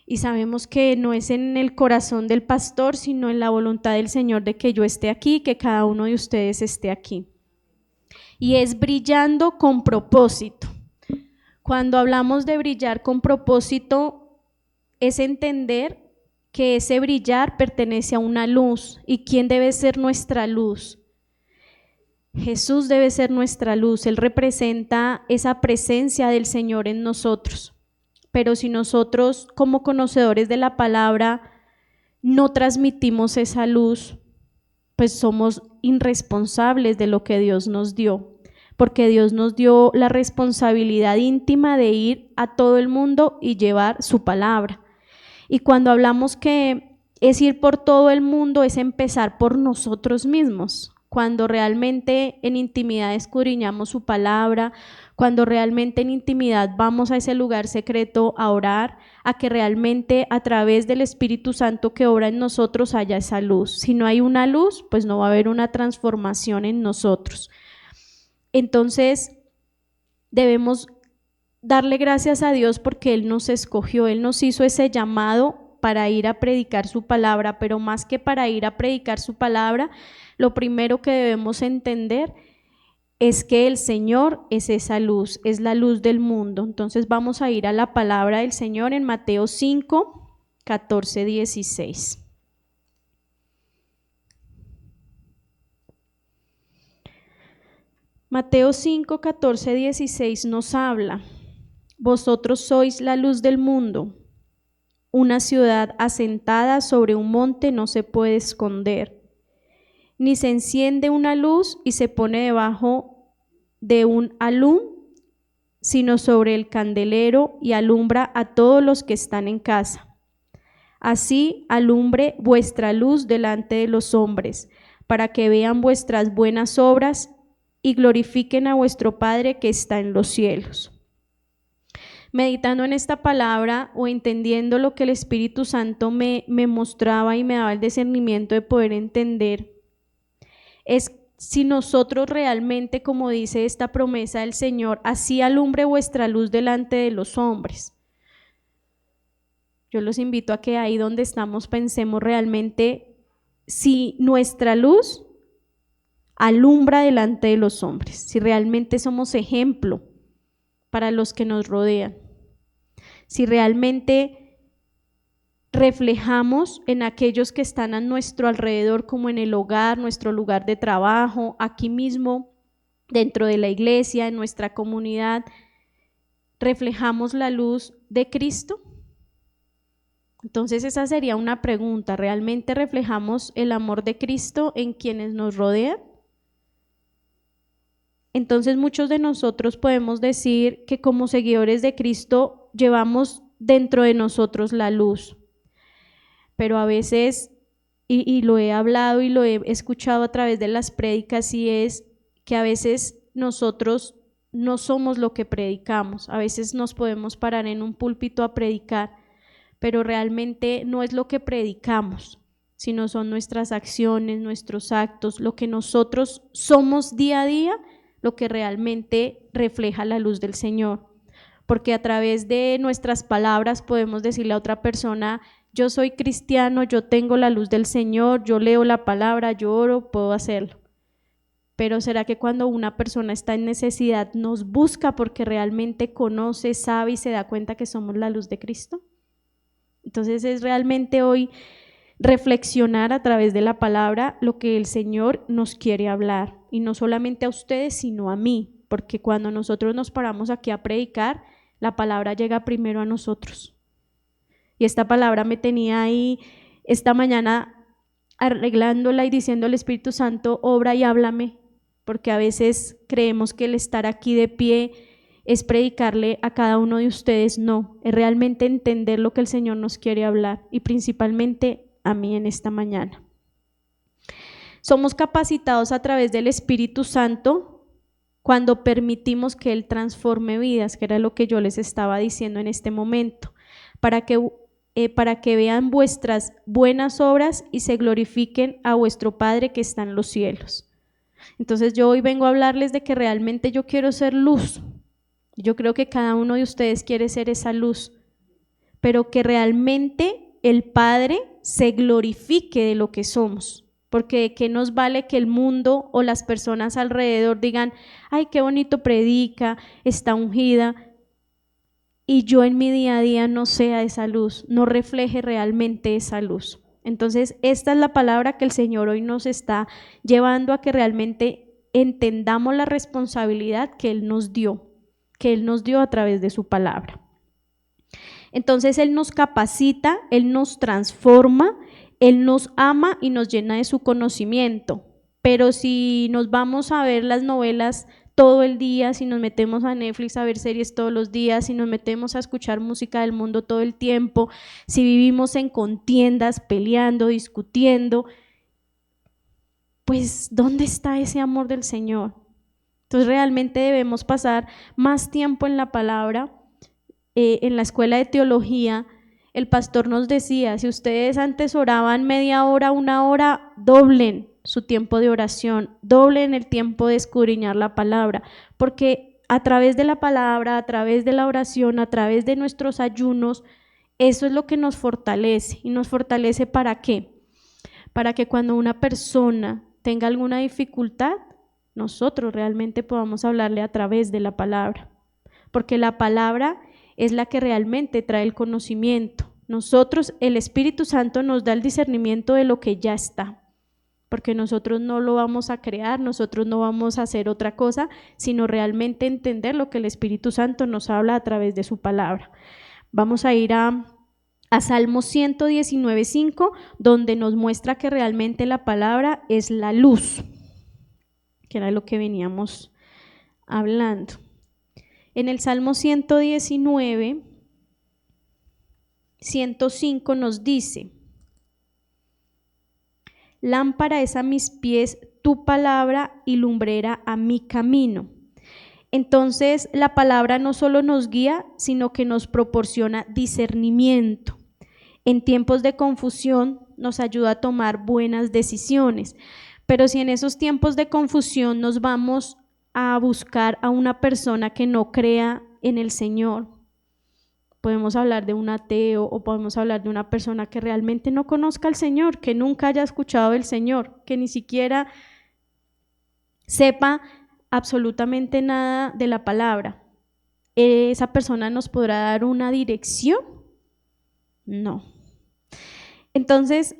y sabemos que no es en el corazón del pastor, sino en la voluntad del Señor de que yo esté aquí, que cada uno de ustedes esté aquí. Y es brillando con propósito. Cuando hablamos de brillar con propósito, es entender que ese brillar pertenece a una luz. ¿Y quién debe ser nuestra luz? Jesús debe ser nuestra luz. Él representa esa presencia del Señor en nosotros. Pero si nosotros, como conocedores de la palabra, no transmitimos esa luz, pues somos irresponsables de lo que Dios nos dio, porque Dios nos dio la responsabilidad íntima de ir a todo el mundo y llevar su palabra. Y cuando hablamos que es ir por todo el mundo, es empezar por nosotros mismos. Cuando realmente en intimidad escudriñamos su palabra, cuando realmente en intimidad vamos a ese lugar secreto a orar, a que realmente a través del Espíritu Santo que obra en nosotros haya esa luz. Si no hay una luz, pues no va a haber una transformación en nosotros. Entonces, debemos darle gracias a Dios porque Él nos escogió, Él nos hizo ese llamado para ir a predicar su palabra, pero más que para ir a predicar su palabra, lo primero que debemos entender es que el Señor es esa luz, es la luz del mundo. Entonces vamos a ir a la palabra del Señor en Mateo 5, 14, 16. Mateo 5, 14, 16 nos habla: vosotros sois la luz del mundo. Una ciudad asentada sobre un monte no se puede esconder, ni se enciende una luz y se pone debajo de un alud, sino sobre el candelero y alumbra a todos los que están en casa. Así alumbre vuestra luz delante de los hombres, para que vean vuestras buenas obras y glorifiquen a vuestro Padre que está en los cielos. Meditando en esta palabra o entendiendo lo que el Espíritu Santo me mostraba y me daba el discernimiento de poder entender, es si nosotros realmente, como dice esta promesa del Señor, así alumbre vuestra luz delante de los hombres. Yo los invito a que ahí donde estamos pensemos realmente si nuestra luz alumbra delante de los hombres, si realmente somos ejemplo para los que nos rodean, si realmente reflejamos en aquellos que están a nuestro alrededor, como en el hogar, nuestro lugar de trabajo, aquí mismo, dentro de la iglesia, en nuestra comunidad, ¿reflejamos la luz de Cristo? Entonces esa sería una pregunta, ¿realmente reflejamos el amor de Cristo en quienes nos rodean? Entonces muchos de nosotros podemos decir que como seguidores de Cristo llevamos dentro de nosotros la luz, pero a veces, y lo he hablado y lo he escuchado a través de las prédicas, y es que a veces nosotros no somos lo que predicamos. A veces nos podemos parar en un púlpito a predicar, pero realmente no es lo que predicamos, sino son nuestras acciones, nuestros actos, lo que nosotros somos día a día, lo que realmente refleja la luz del Señor. Porque a través de nuestras palabras podemos decirle a otra persona: yo soy cristiano, yo tengo la luz del Señor, yo leo la palabra, yo oro, puedo hacerlo. Pero ¿será que cuando una persona está en necesidad nos busca porque realmente conoce, sabe y se da cuenta que somos la luz de Cristo? Entonces es realmente hoy reflexionar a través de la palabra lo que el Señor nos quiere hablar, y no solamente a ustedes sino a mí, porque cuando nosotros nos paramos aquí a predicar, la palabra llega primero a nosotros. Y esta palabra me tenía ahí esta mañana arreglándola y diciendo al Espíritu Santo: obra y háblame, porque a veces creemos que el estar aquí de pie es predicarle a cada uno de ustedes. No, es realmente entender lo que el Señor nos quiere hablar, y principalmente a mí en esta mañana. Somos capacitados a través del Espíritu Santo cuando permitimos que Él transforme vidas, que era lo que yo les estaba diciendo en este momento, para que vean vuestras buenas obras y se glorifiquen a vuestro Padre que está en los cielos. Entonces yo hoy vengo a hablarles de que realmente yo quiero ser luz. Yo creo que cada uno de ustedes quiere ser esa luz, pero que realmente el Padre se glorifique de lo que somos. Porque ¿de qué nos vale que el mundo o las personas alrededor digan, ay, qué bonito predica, está ungida, y yo en mi día a día no sea esa luz, no refleje realmente esa luz? Entonces, esta es la palabra que el Señor hoy nos está llevando a que realmente entendamos la responsabilidad que Él nos dio a través de su palabra. Entonces, Él nos capacita, Él nos transforma, Él nos ama y nos llena de su conocimiento. Pero si nos vamos a ver las novelas todo el día, si nos metemos a Netflix a ver series todos los días, si nos metemos a escuchar música del mundo todo el tiempo, si vivimos en contiendas, peleando, discutiendo, pues ¿dónde está ese amor del Señor? Entonces realmente debemos pasar más tiempo en la palabra. En la escuela de teología, el pastor nos decía, si ustedes antes oraban media hora, una hora, doblen su tiempo de oración, doblen el tiempo de escudriñar la palabra, porque a través de la palabra, a través de la oración, a través de nuestros ayunos, eso es lo que nos fortalece. ¿Y nos fortalece para qué? Para que cuando una persona tenga alguna dificultad, nosotros realmente podamos hablarle a través de la palabra, porque la palabra es la que realmente trae el conocimiento. Nosotros, el Espíritu Santo nos da el discernimiento de lo que ya está, porque nosotros no lo vamos a crear, nosotros no vamos a hacer otra cosa, sino realmente entender lo que el Espíritu Santo nos habla a través de su palabra. Vamos a ir a Salmo 119:5, donde nos muestra que realmente la palabra es la luz, que era lo que veníamos hablando. En el Salmo 119, 105 nos dice: lámpara es a mis pies tu palabra y lumbrera a mi camino. Entonces la palabra no solo nos guía, sino que nos proporciona discernimiento. En tiempos de confusión nos ayuda a tomar buenas decisiones, pero si en esos tiempos de confusión nos vamos a buscar a una persona que no crea en el Señor, podemos hablar de un ateo o podemos hablar de una persona que realmente no conozca al Señor, que nunca haya escuchado del Señor, que ni siquiera sepa absolutamente nada de la palabra. ¿Esa persona nos podrá dar una dirección? No. Entonces,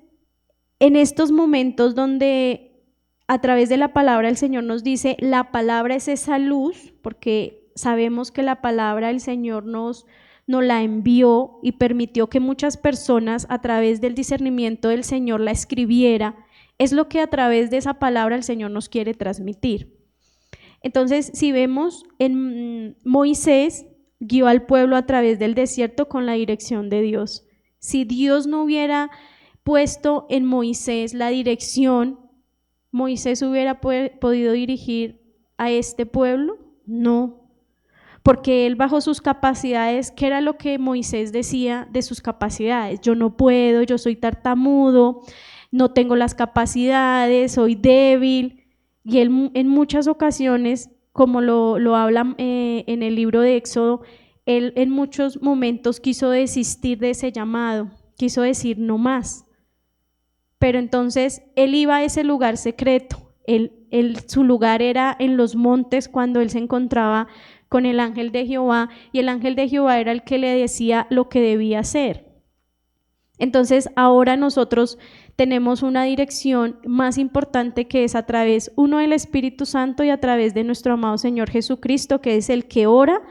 en estos momentos donde a través de la palabra el Señor nos dice, la palabra es esa luz, porque sabemos que la palabra el Señor nos la envió y permitió que muchas personas a través del discernimiento del Señor la escribiera, es lo que a través de esa palabra el Señor nos quiere transmitir. Entonces, si vemos, en Moisés guió al pueblo a través del desierto con la dirección de Dios. Si Dios no hubiera puesto en Moisés la dirección, ¿Moisés hubiera podido dirigir a este pueblo? No, porque él bajo sus capacidades, ¿qué era lo que Moisés decía de sus capacidades? Yo no puedo, yo soy tartamudo, no tengo las capacidades, soy débil. Y él en muchas ocasiones, como lo habla en el libro de Éxodo, él en muchos momentos quiso desistir de ese llamado, quiso decir no más. Pero entonces él iba a ese lugar secreto, su lugar era en los montes cuando él se encontraba con el ángel de Jehová, y el ángel de Jehová era el que le decía lo que debía hacer. Entonces ahora nosotros tenemos una dirección más importante, que es a través, uno, del Espíritu Santo, y a través de nuestro amado Señor Jesucristo, que es el que ora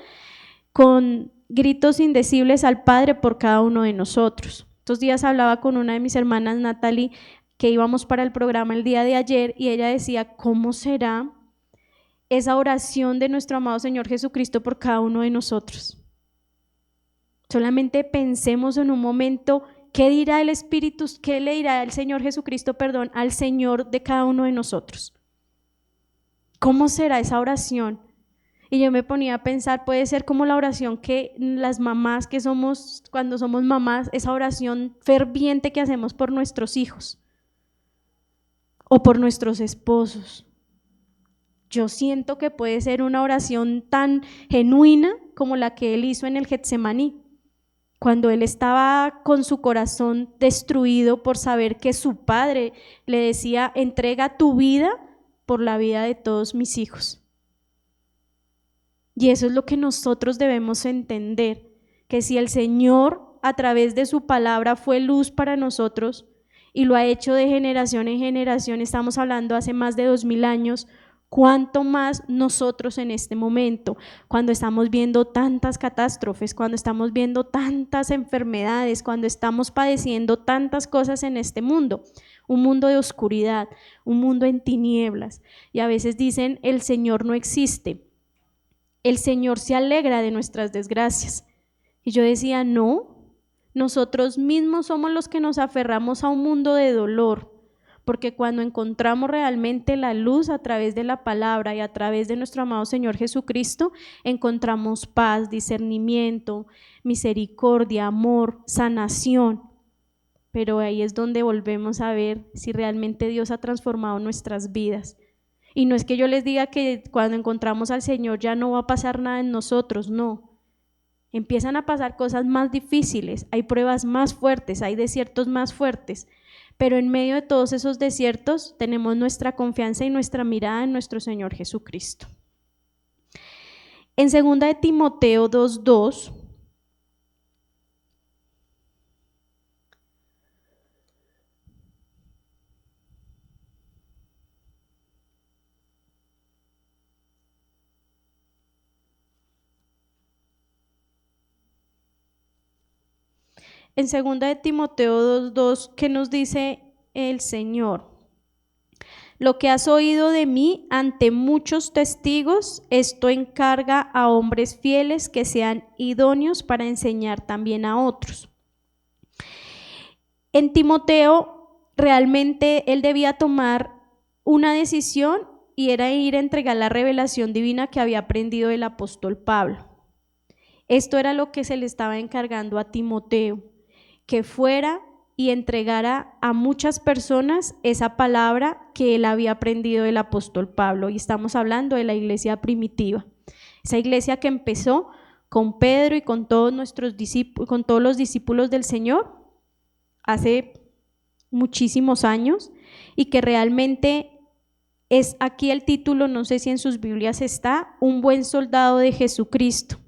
con gritos indecibles al Padre por cada uno de nosotros. Estos días hablaba con una de mis hermanas, Natalie, que íbamos para el programa el día de ayer, y ella decía, ¿cómo será esa oración de nuestro amado Señor Jesucristo por cada uno de nosotros? Solamente pensemos en un momento, ¿qué dirá el Espíritu, qué le dirá el Señor Jesucristo, al Señor de cada uno de nosotros? ¿Cómo será esa oración? Y yo me ponía a pensar, puede ser como la oración que las mamás que somos, cuando somos mamás, esa oración ferviente que hacemos por nuestros hijos o por nuestros esposos. Yo siento que puede ser una oración tan genuina como la que él hizo en el Getsemaní, cuando él estaba con su corazón destruido por saber que su padre le decía: entrega tu vida por la vida de todos mis hijos. Y eso es lo que nosotros debemos entender, que si el Señor a través de su palabra fue luz para nosotros y lo ha hecho de generación en generación, estamos hablando hace más de 2000 años, cuánto más nosotros en este momento, cuando estamos viendo tantas catástrofes, cuando estamos viendo tantas enfermedades, cuando estamos padeciendo tantas cosas en este mundo, un mundo de oscuridad, un mundo en tinieblas. Y a veces dicen: el Señor no existe. El Señor se alegra de nuestras desgracias. Y yo decía: no, nosotros mismos somos los que nos aferramos a un mundo de dolor, porque cuando encontramos realmente la luz a través de la palabra y a través de nuestro amado Señor Jesucristo, encontramos paz, discernimiento, misericordia, amor, sanación. Pero ahí es donde volvemos a ver si realmente Dios ha transformado nuestras vidas. Y no es que yo les diga que cuando encontramos al Señor ya no va a pasar nada en nosotros, no. Empiezan a pasar cosas más difíciles, hay pruebas más fuertes, hay desiertos más fuertes, pero en medio de todos esos desiertos tenemos nuestra confianza y nuestra mirada en nuestro Señor Jesucristo. En 2 de Timoteo 2:2, en 2 de Timoteo 2:2, ¿qué nos dice el Señor? Lo que has oído de mí ante muchos testigos, esto encarga a hombres fieles que sean idóneos para enseñar también a otros. En Timoteo, realmente él debía tomar una decisión y era ir a entregar la revelación divina que había aprendido el apóstol Pablo. Esto era lo que se le estaba encargando a Timoteo, que fuera y entregara a muchas personas esa palabra que él había aprendido del apóstol Pablo. Y estamos hablando de la iglesia primitiva, esa iglesia que empezó con Pedro y con todos los discípulos del Señor hace muchísimos años, y que realmente es aquí el título, no sé si en sus Biblias está: un buen soldado de Jesucristo.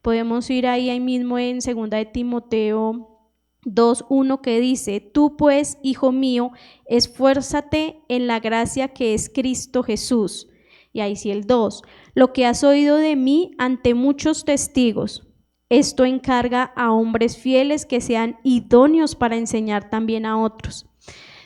Podemos ir ahí mismo en 2 de Timoteo 2:1, que dice: tú pues, hijo mío, esfuérzate en la gracia que es Cristo Jesús. Y ahí sí el 2, lo que has oído de mí ante muchos testigos, esto encarga a hombres fieles que sean idóneos para enseñar también a otros.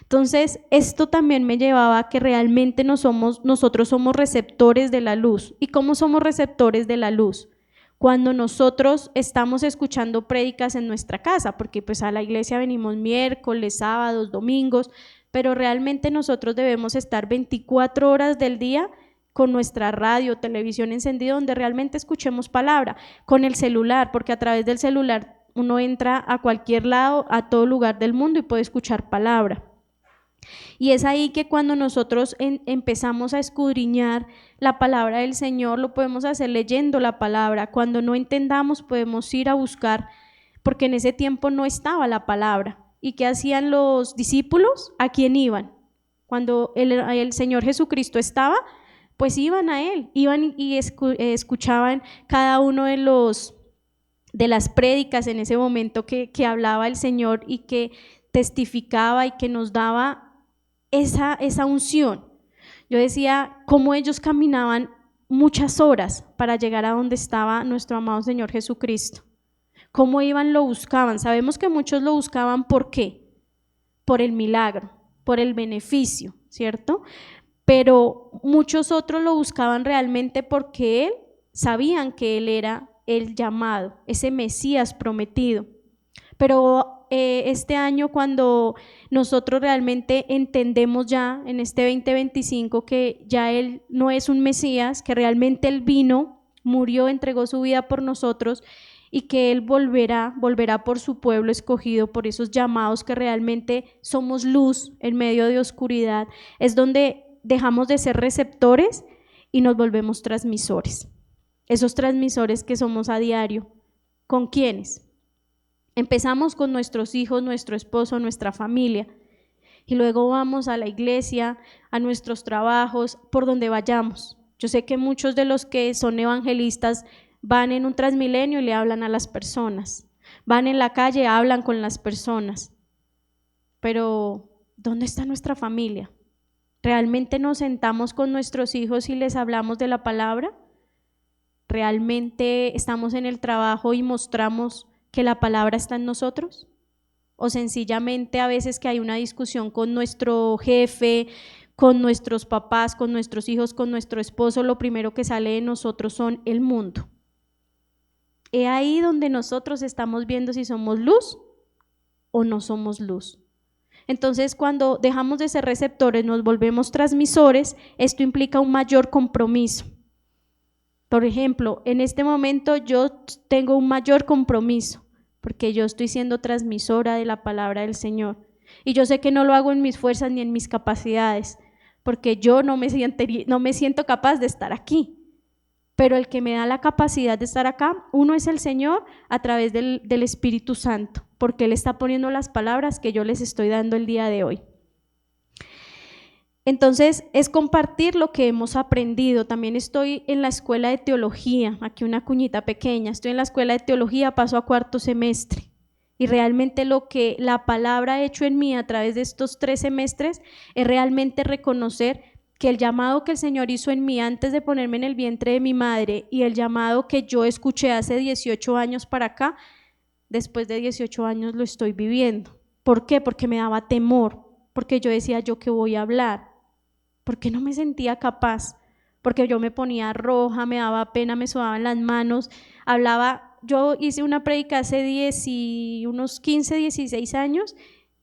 Entonces, esto también me llevaba a que realmente nosotros somos receptores de la luz. ¿Y cómo somos receptores de la luz? Cuando nosotros estamos escuchando prédicas en nuestra casa, porque pues a la iglesia venimos miércoles, sábados, domingos, pero realmente nosotros debemos estar 24 horas del día con nuestra radio, televisión encendida, donde realmente escuchemos palabra, con el celular, porque a través del celular uno entra a cualquier lado, a todo lugar del mundo, y puede escuchar palabra. Y es ahí que cuando nosotros empezamos a escudriñar la palabra del Señor, lo podemos hacer leyendo la palabra. Cuando no entendamos, podemos ir a buscar, porque en ese tiempo no estaba la palabra. ¿Y qué hacían los discípulos? ¿A quién iban? Cuando el Señor Jesucristo estaba, pues iban a Él, iban y escuchaban cada uno de las prédicas en ese momento que hablaba el Señor y que testificaba y que nos daba esa unción. Yo decía cómo ellos caminaban muchas horas para llegar a donde estaba nuestro amado Señor Jesucristo, cómo iban, lo buscaban. Sabemos que muchos lo buscaban, ¿por qué? Por el milagro, por el beneficio, ¿cierto? Pero muchos otros lo buscaban realmente porque sabían que Él era el llamado, ese Mesías prometido. Pero este año, cuando nosotros realmente entendemos ya en este 2025 que ya Él no es un Mesías, que realmente Él vino, murió, entregó su vida por nosotros, y que Él volverá por su pueblo escogido, por esos llamados que realmente somos luz en medio de oscuridad, es donde dejamos de ser receptores y nos volvemos transmisores. Esos transmisores que somos a diario. ¿Con quiénes? Empezamos con nuestros hijos, nuestro esposo, nuestra familia, y luego vamos a la iglesia, a nuestros trabajos, por donde vayamos. Yo sé que muchos de los que son evangelistas van en un Transmilenio y le hablan a las personas, van en la calle, hablan con las personas, pero ¿dónde está nuestra familia? ¿Realmente nos sentamos con nuestros hijos y les hablamos de la palabra? ¿Realmente estamos en el trabajo y mostramos que la palabra está en nosotros? ¿O sencillamente a veces que hay una discusión con nuestro jefe, con nuestros papás, con nuestros hijos, con nuestro esposo, lo primero que sale de nosotros son el mundo? Es ahí donde nosotros estamos viendo si somos luz o no somos luz. Entonces, cuando dejamos de ser receptores, nos volvemos transmisores, esto implica un mayor compromiso. Por ejemplo, en este momento yo tengo un mayor compromiso porque yo estoy siendo transmisora de la palabra del Señor. Y yo sé que no lo hago en mis fuerzas ni en mis capacidades, porque yo no me siento capaz de estar aquí. Pero el que me da la capacidad de estar acá, uno es el Señor a través del Espíritu Santo, porque Él está poniendo las palabras que yo les estoy dando el día de hoy. Entonces, es compartir lo que hemos aprendido. También estoy en la escuela de teología, aquí una cuñita pequeña, estoy en la escuela de teología, paso a cuarto semestre. Y realmente lo que la palabra ha hecho en mí a través de estos 3 semestres es realmente reconocer que el llamado que el Señor hizo en mí antes de ponerme en el vientre de mi madre y el llamado que yo escuché hace 18 años para acá, después de 18 años lo estoy viviendo. ¿Por qué? Porque me daba temor, porque yo decía, ¿yo qué voy a hablar? Porque no me sentía capaz, porque yo me ponía roja, me daba pena, me sudaban las manos, hablaba. Yo hice una prédica hace unos 15, 16 años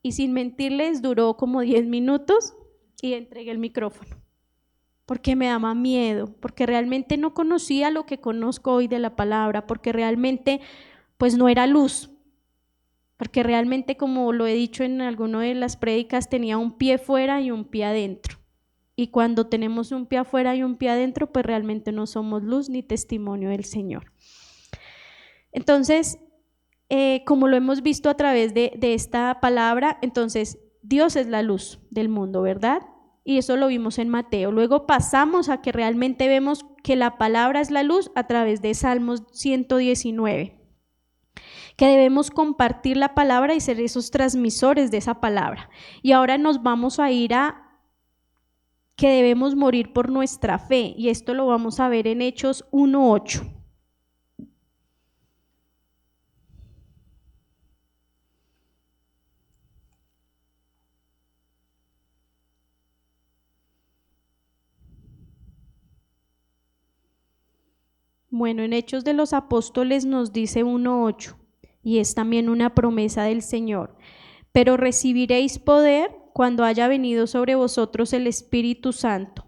y sin mentirles duró como 10 minutos y entregué el micrófono, porque me daba miedo, porque realmente no conocía lo que conozco hoy de la palabra, porque realmente pues no era luz, porque realmente, como lo he dicho en alguna de las prédicas, tenía un pie fuera y un pie adentro. Y cuando tenemos un pie afuera y un pie adentro, pues realmente no somos luz ni testimonio del Señor. Entonces, como lo hemos visto a través de esta palabra, entonces Dios es la luz del mundo, ¿verdad? Y eso lo vimos en Mateo. Luego pasamos a que realmente vemos que la palabra es la luz a través de Salmos 119, que debemos compartir la palabra y ser esos transmisores de esa palabra. Y ahora nos vamos a ir a que debemos morir por nuestra fe, y esto lo vamos a ver en Hechos 1:8. Bueno, en Hechos de los Apóstoles nos dice 1:8, y es también una promesa del Señor. Pero recibiréis poder cuando haya venido sobre vosotros el Espíritu Santo,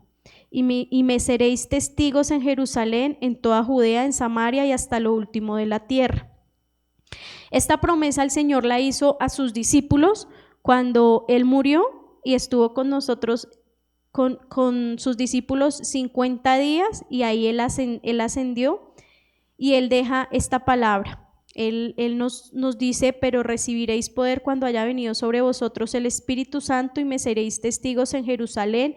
y me seréis testigos en Jerusalén, en toda Judea, en Samaria y hasta lo último de la tierra. Esta promesa el Señor la hizo a sus discípulos cuando Él murió y estuvo con nosotros, con sus discípulos 50 días, y ahí Él ascendió y Él deja esta palabra. Él nos dice, pero recibiréis poder cuando haya venido sobre vosotros el Espíritu Santo, y me seréis testigos en Jerusalén,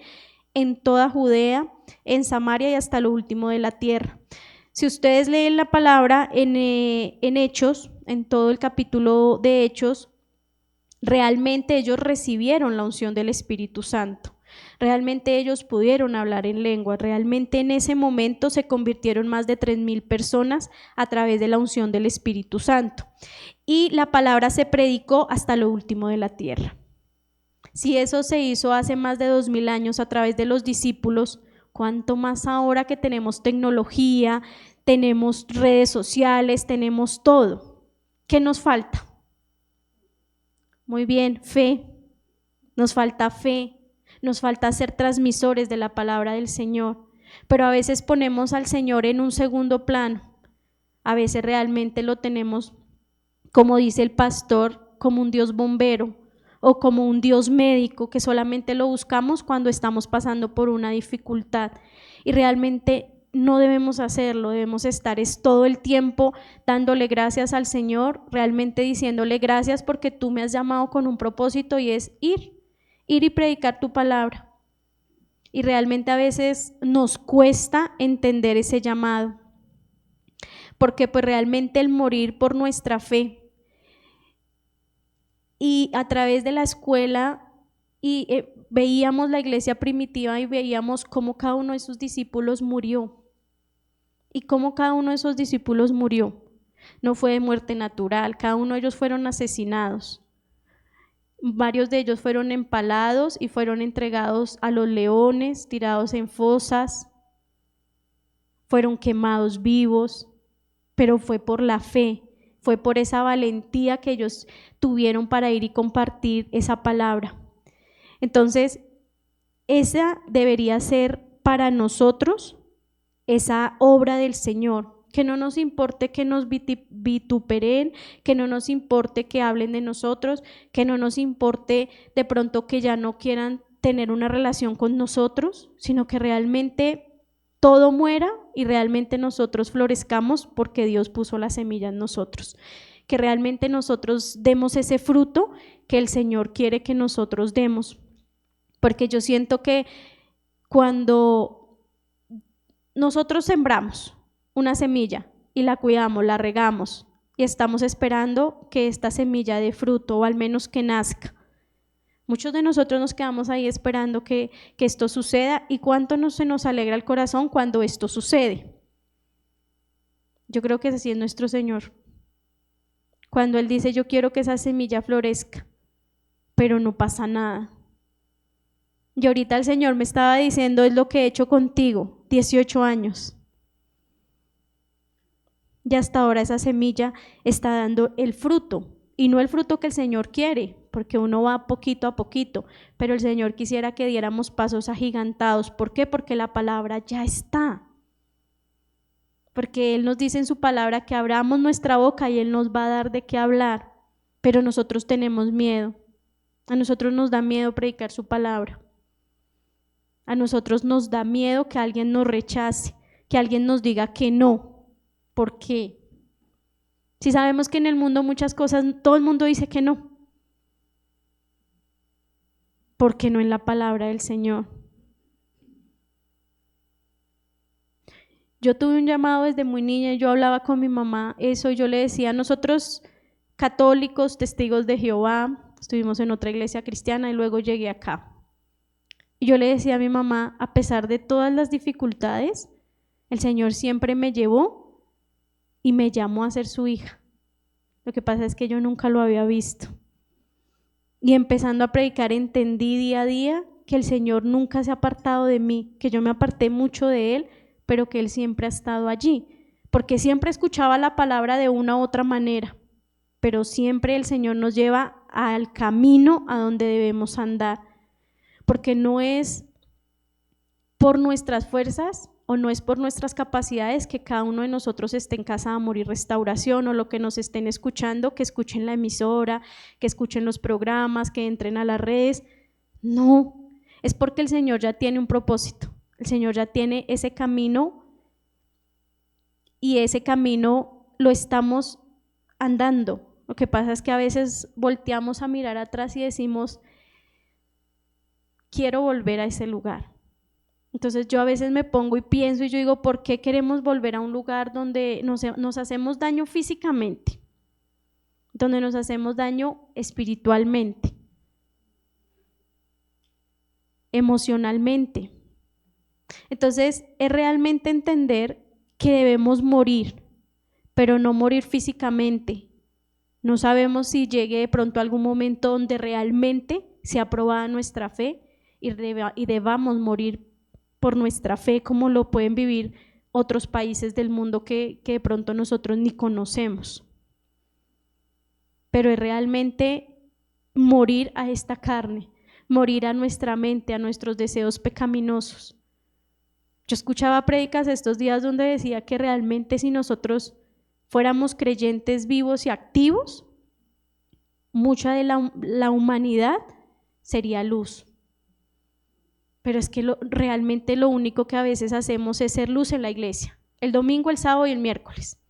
en toda Judea, en Samaria y hasta lo último de la tierra. Si ustedes leen la palabra en Hechos, en todo el capítulo de Hechos, realmente ellos recibieron la unción del Espíritu Santo. Realmente ellos pudieron hablar en lengua. Realmente en ese momento se convirtieron más de 3,000 personas a través de la unción del Espíritu Santo. Y la palabra se predicó hasta lo último de la tierra. Si eso se hizo hace más de 2,000 años a través de los discípulos, ¿cuánto más ahora que tenemos tecnología, tenemos redes sociales, tenemos todo? ¿Qué nos falta? Muy bien, fe. Nos falta fe. Nos falta ser transmisores de la palabra del Señor, pero a veces ponemos al Señor en un segundo plano. A veces realmente lo tenemos, como dice el pastor, como un Dios bombero o como un Dios médico, que solamente lo buscamos cuando estamos pasando por una dificultad, y realmente no debemos hacerlo, debemos estar todo el tiempo dándole gracias al Señor, realmente diciéndole gracias porque tú me has llamado con un propósito y es ir y predicar tu palabra. Y realmente a veces nos cuesta entender ese llamado, porque pues realmente el morir por nuestra fe y a través de la escuela veíamos la iglesia primitiva y veíamos cómo cada uno de sus discípulos murió. Y cómo cada uno de esos discípulos murió. No fue de muerte natural, cada uno de ellos fueron asesinados. Varios de ellos fueron empalados y fueron entregados a los leones, tirados en fosas, fueron quemados vivos, pero fue por la fe, fue por esa valentía que ellos tuvieron para ir y compartir esa palabra. Entonces, esa debería ser para nosotros esa obra del Señor, que no nos importe que nos vituperen, que no nos importe que hablen de nosotros, que no nos importe de pronto que ya no quieran tener una relación con nosotros, sino que realmente todo muera y realmente nosotros florezcamos porque Dios puso la semilla en nosotros, que realmente nosotros demos ese fruto que el Señor quiere que nosotros demos, porque yo siento que cuando nosotros sembramos una semilla y la cuidamos, la regamos y estamos esperando que esta semilla dé fruto o al menos que nazca, muchos de nosotros nos quedamos ahí esperando que esto suceda y cuánto se nos alegra el corazón cuando esto sucede. Yo creo que así es nuestro Señor. Cuando Él dice, yo quiero que esa semilla florezca, pero no pasa nada. Y ahorita el Señor me estaba diciendo, es lo que he hecho contigo, 18 años. Y hasta ahora esa semilla está dando el fruto, y no el fruto que el Señor quiere, porque uno va poquito a poquito, pero el Señor quisiera que diéramos pasos agigantados. ¿Por qué? Porque la palabra ya está. Porque Él nos dice en su palabra que abramos nuestra boca y Él nos va a dar de qué hablar, pero nosotros tenemos miedo. A nosotros nos da miedo predicar su palabra. A nosotros nos da miedo que alguien nos rechace, que alguien nos diga que no. ¿Por qué? Si sabemos que en el mundo muchas cosas, todo el mundo dice que no. ¿Por qué no en la palabra del Señor? Yo tuve un llamado desde muy niña y yo hablaba con mi mamá eso y yo le decía, nosotros católicos, testigos de Jehová, estuvimos en otra iglesia cristiana y luego llegué acá. Y yo le decía a mi mamá, a pesar de todas las dificultades, el Señor siempre me llevó y me llamó a ser su hija. Lo que pasa es que yo nunca lo había visto. Y empezando a predicar entendí día a día que el Señor nunca se ha apartado de mí, que yo me aparté mucho de Él, pero que Él siempre ha estado allí, porque siempre escuchaba la palabra de una u otra manera, pero siempre el Señor nos lleva al camino a donde debemos andar, porque no es por nuestras fuerzas o no es por nuestras capacidades que cada uno de nosotros esté en Casa de Amor y Restauración, o lo que nos estén escuchando, que escuchen la emisora, que escuchen los programas, que entren a las redes. No, es porque el Señor ya tiene un propósito, el Señor ya tiene ese camino y ese camino lo estamos andando. Lo que pasa es que a veces volteamos a mirar atrás y decimos, quiero volver a ese lugar. Entonces yo a veces me pongo y pienso y yo digo, ¿por qué queremos volver a un lugar donde nos hacemos daño físicamente? Donde nos hacemos daño espiritualmente, emocionalmente. Entonces es realmente entender que debemos morir, pero no morir físicamente. No sabemos si llegue de pronto algún momento donde realmente sea probada nuestra fe y debamos morir por nuestra fe, como lo pueden vivir otros países del mundo que de pronto nosotros ni conocemos. Pero es realmente morir a esta carne, morir a nuestra mente, a nuestros deseos pecaminosos. Yo escuchaba prédicas estos días donde decía que realmente si nosotros fuéramos creyentes vivos y activos, mucha de la humanidad sería luz. pero es que realmente lo único que a veces hacemos es ser luz en la iglesia, el domingo, el sábado y el miércoles,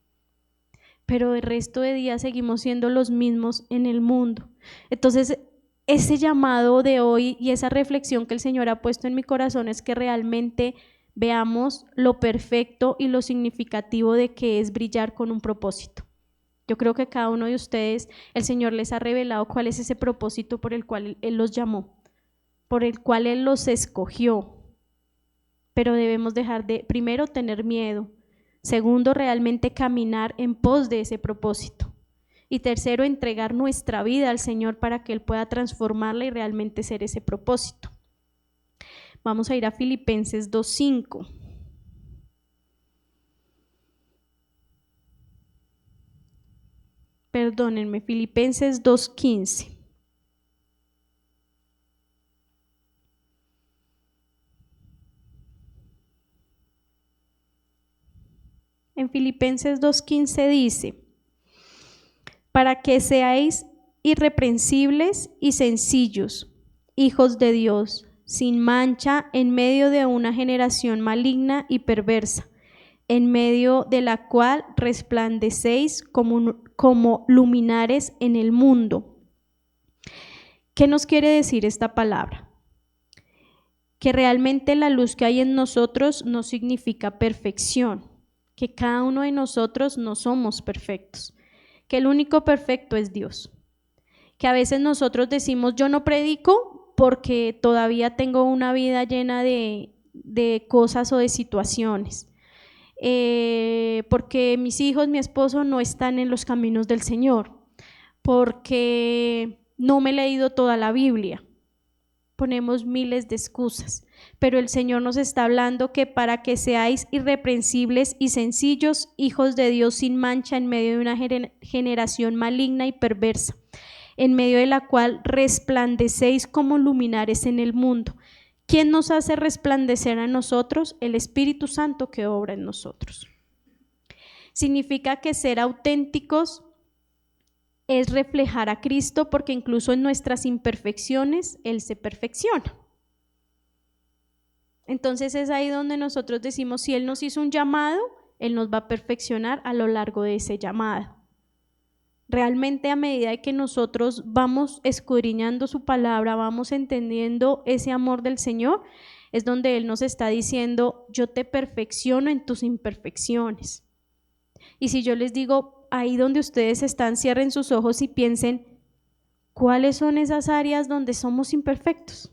pero el resto de días seguimos siendo los mismos en el mundo. Entonces, ese llamado de hoy y esa reflexión que el Señor ha puesto en mi corazón es que realmente veamos lo perfecto y lo significativo de que es brillar con un propósito. Yo creo que cada uno de ustedes, el Señor les ha revelado cuál es ese propósito por el cual Él los llamó, por el cual Él los escogió. Pero debemos dejar de, primero, tener miedo. Segundo, realmente caminar en pos de ese propósito. Y tercero, entregar nuestra vida al Señor para que Él pueda transformarla y realmente ser ese propósito. Vamos a ir a Filipenses 2:5. Perdónenme, Filipenses 2:15. En Filipenses 2:15 dice: para que seáis irreprensibles y sencillos, hijos de Dios, sin mancha en medio de una generación maligna y perversa, en medio de la cual resplandecéis como luminares en el mundo. ¿Qué nos quiere decir esta palabra? Que realmente la luz que hay en nosotros no significa perfección, que cada uno de nosotros no somos perfectos, que el único perfecto es Dios. Que a veces nosotros decimos, yo no predico porque todavía tengo una vida llena de cosas o de situaciones, porque mis hijos, mi esposo no están en los caminos del Señor, porque no me he leído toda la Biblia. Ponemos miles de excusas, pero el Señor nos está hablando que para que seáis irreprensibles y sencillos, hijos de Dios sin mancha en medio de una generación maligna y perversa, en medio de la cual resplandecéis como luminares en el mundo. ¿Quién nos hace resplandecer a nosotros? El Espíritu Santo que obra en nosotros. Significa que ser auténticos es reflejar a Cristo, porque incluso en nuestras imperfecciones Él se perfecciona. Entonces es ahí donde nosotros decimos, si Él nos hizo un llamado, Él nos va a perfeccionar a lo largo de ese llamado. Realmente a medida que nosotros vamos escudriñando su palabra, vamos entendiendo ese amor del Señor, es donde Él nos está diciendo, yo te perfecciono en tus imperfecciones. Y si yo les digo, ahí donde ustedes están, cierren sus ojos y piensen, ¿cuáles son esas áreas donde somos imperfectos?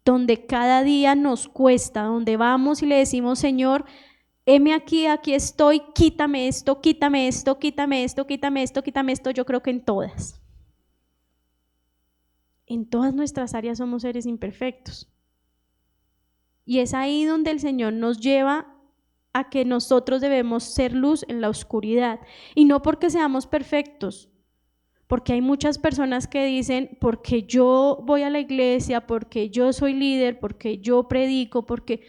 Donde cada día nos cuesta, donde vamos y le decimos, Señor, heme aquí, aquí estoy, quítame esto, quítame esto, quítame esto, quítame esto, quítame esto. Yo creo que en todas nuestras áreas somos seres imperfectos. Y es ahí donde el Señor nos lleva a que nosotros debemos ser luz en la oscuridad, y no porque seamos perfectos, porque hay muchas personas que dicen, porque yo voy a la iglesia, porque yo soy líder, porque yo predico, porque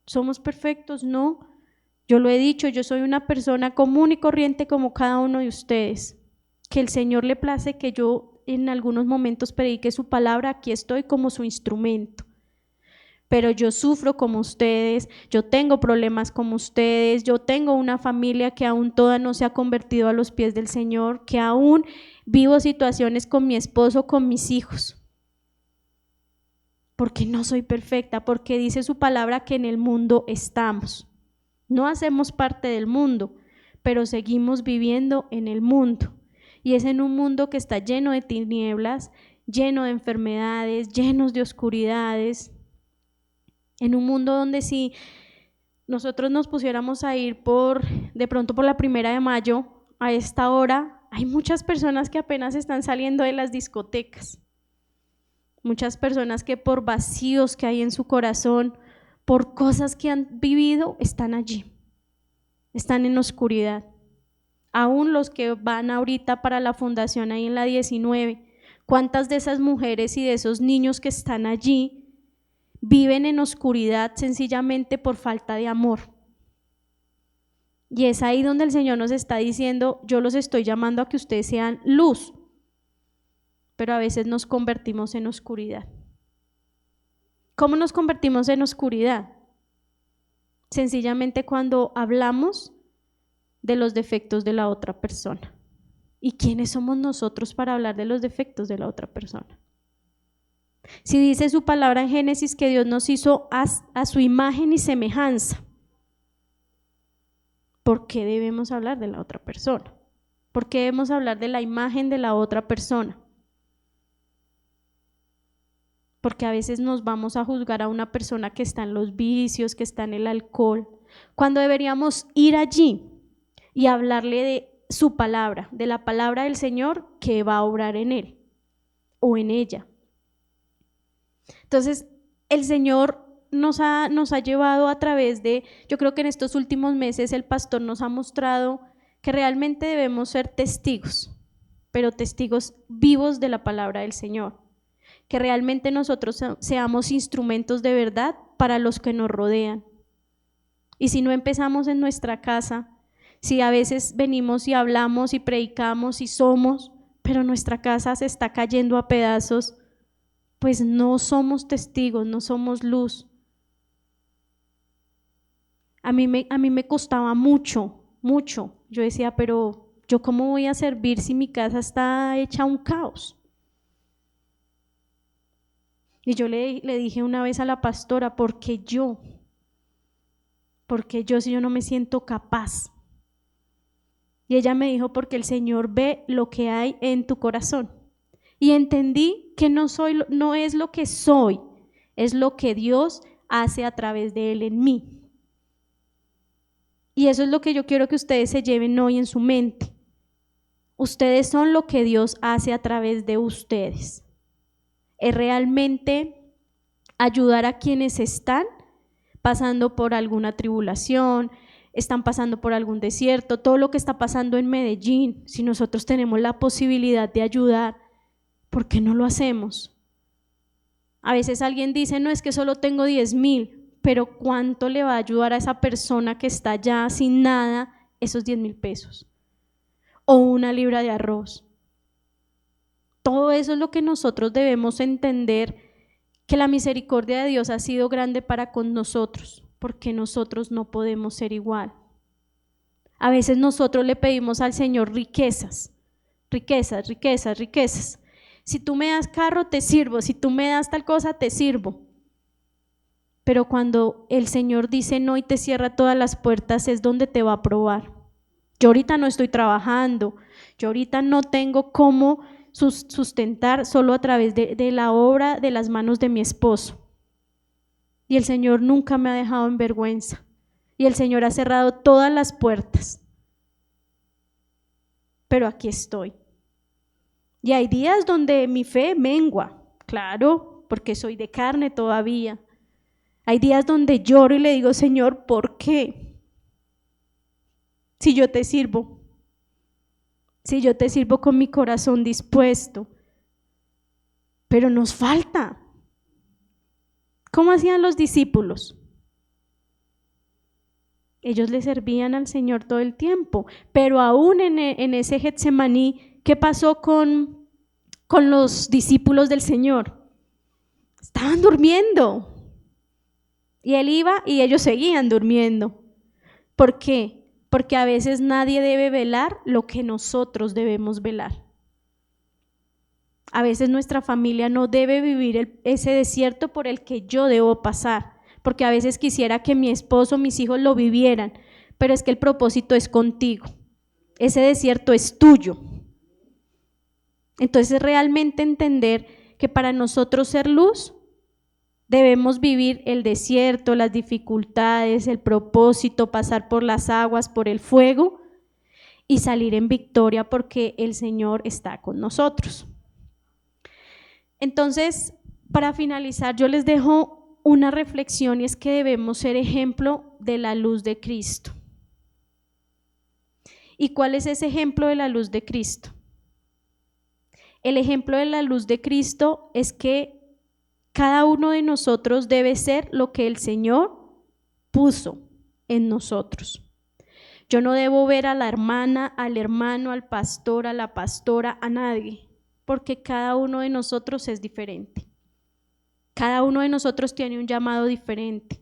somos perfectos. No, yo lo he dicho, yo soy una persona común y corriente como cada uno de ustedes, que el Señor le place que yo en algunos momentos predique su palabra, aquí estoy como su instrumento. Pero yo sufro como ustedes, yo tengo problemas como ustedes, yo tengo una familia que aún toda no se ha convertido a los pies del Señor, que aún vivo situaciones con mi esposo, con mis hijos, porque no soy perfecta, porque dice su palabra que en el mundo estamos. No hacemos parte del mundo, pero seguimos viviendo en el mundo, y es en un mundo que está lleno de tinieblas, lleno de enfermedades, llenos de oscuridades. En un mundo donde si nosotros nos pusiéramos a ir de pronto por la 1 de mayo, a esta hora, hay muchas personas que apenas están saliendo de las discotecas. Muchas personas que por vacíos que hay en su corazón, por cosas que han vivido, están allí. Están en oscuridad. Aún los que van ahorita para la fundación ahí en la 19, ¿cuántas de esas mujeres y de esos niños que están allí viven en oscuridad sencillamente por falta de amor? Y es ahí donde el Señor nos está diciendo, yo los estoy llamando a que ustedes sean luz, pero a veces nos convertimos en oscuridad. ¿Cómo nos convertimos en oscuridad? Sencillamente cuando hablamos de los defectos de la otra persona. ¿Y quiénes somos nosotros para hablar de los defectos de la otra persona? Si dice su palabra en Génesis que Dios nos hizo a su imagen y semejanza, ¿por qué debemos hablar de la otra persona? ¿Por qué debemos hablar de la imagen de la otra persona? Porque a veces nos vamos a juzgar a una persona que está en los vicios, que está en el alcohol, cuando deberíamos ir allí y hablarle de su palabra, de la palabra del Señor que va a obrar en él o en ella. Entonces, el Señor nos ha llevado a través de, yo creo que en estos últimos meses el pastor nos ha mostrado que realmente debemos ser testigos, pero testigos vivos de la palabra del Señor. Que realmente nosotros seamos instrumentos de verdad para los que nos rodean. Y si no empezamos en nuestra casa, si a veces venimos y hablamos y predicamos y somos, pero nuestra casa se está cayendo a pedazos, pues no somos testigos, no somos luz. A mí me costaba mucho. Yo decía, pero ¿yo cómo voy a servir si mi casa está hecha un caos? Y yo le dije una vez a la pastora, ¿por qué yo si yo no me siento capaz? Y ella me dijo, porque el Señor ve lo que hay en tu corazón. Y entendí que no es lo que soy, es lo que Dios hace a través de Él en mí. Y eso es lo que yo quiero que ustedes se lleven hoy en su mente. Ustedes son lo que Dios hace a través de ustedes. Es realmente ayudar a quienes están pasando por alguna tribulación, están pasando por algún desierto, todo lo que está pasando en Medellín. Si nosotros tenemos la posibilidad de ayudar, ¿por qué no lo hacemos? A veces alguien dice, no, es que solo tengo 10,000, pero ¿cuánto le va a ayudar a esa persona que está ya sin nada esos 10,000 pesos? O una libra de arroz. Todo eso es lo que nosotros debemos entender, que la misericordia de Dios ha sido grande para con nosotros, porque nosotros no podemos ser igual. A veces nosotros le pedimos al Señor riquezas. Si tú me das carro, te sirvo. Si tú me das tal cosa, te sirvo. Pero cuando el Señor dice no y te cierra todas las puertas, es donde te va a probar. Yo ahorita no estoy trabajando, yo ahorita no tengo cómo sustentar solo a través de la obra de las manos de mi esposo. Y el Señor nunca me ha dejado en vergüenza. Y el Señor ha cerrado todas las puertas. Pero aquí estoy. Y hay días donde mi fe mengua, claro, porque soy de carne todavía. Hay días donde lloro y le digo, Señor, ¿por qué? Si yo te sirvo con mi corazón dispuesto, pero nos falta. ¿Cómo hacían los discípulos? Ellos le servían al Señor todo el tiempo, pero aún en ese Getsemaní, ¿qué pasó con los discípulos del Señor? Estaban durmiendo. Y Él iba y ellos seguían durmiendo. ¿Por qué? Porque a veces nadie debe velar lo que nosotros debemos velar. A veces nuestra familia no debe vivir ese desierto por el que yo debo pasar, porque a veces quisiera que mi esposo, mis hijos lo vivieran, pero es que el propósito es contigo. Ese desierto es tuyo. Entonces realmente entender que para nosotros ser luz, debemos vivir el desierto, las dificultades, el propósito, pasar por las aguas, por el fuego y salir en victoria porque el Señor está con nosotros. Entonces, para finalizar, yo les dejo una reflexión y es que debemos ser ejemplo de la luz de Cristo. ¿Y cuál es ese ejemplo de la luz de Cristo? El ejemplo de la luz de Cristo es que cada uno de nosotros debe ser lo que el Señor puso en nosotros. Yo no debo ver a la hermana, al hermano, al pastor, a la pastora, a nadie, porque cada uno de nosotros es diferente. Cada uno de nosotros tiene un llamado diferente.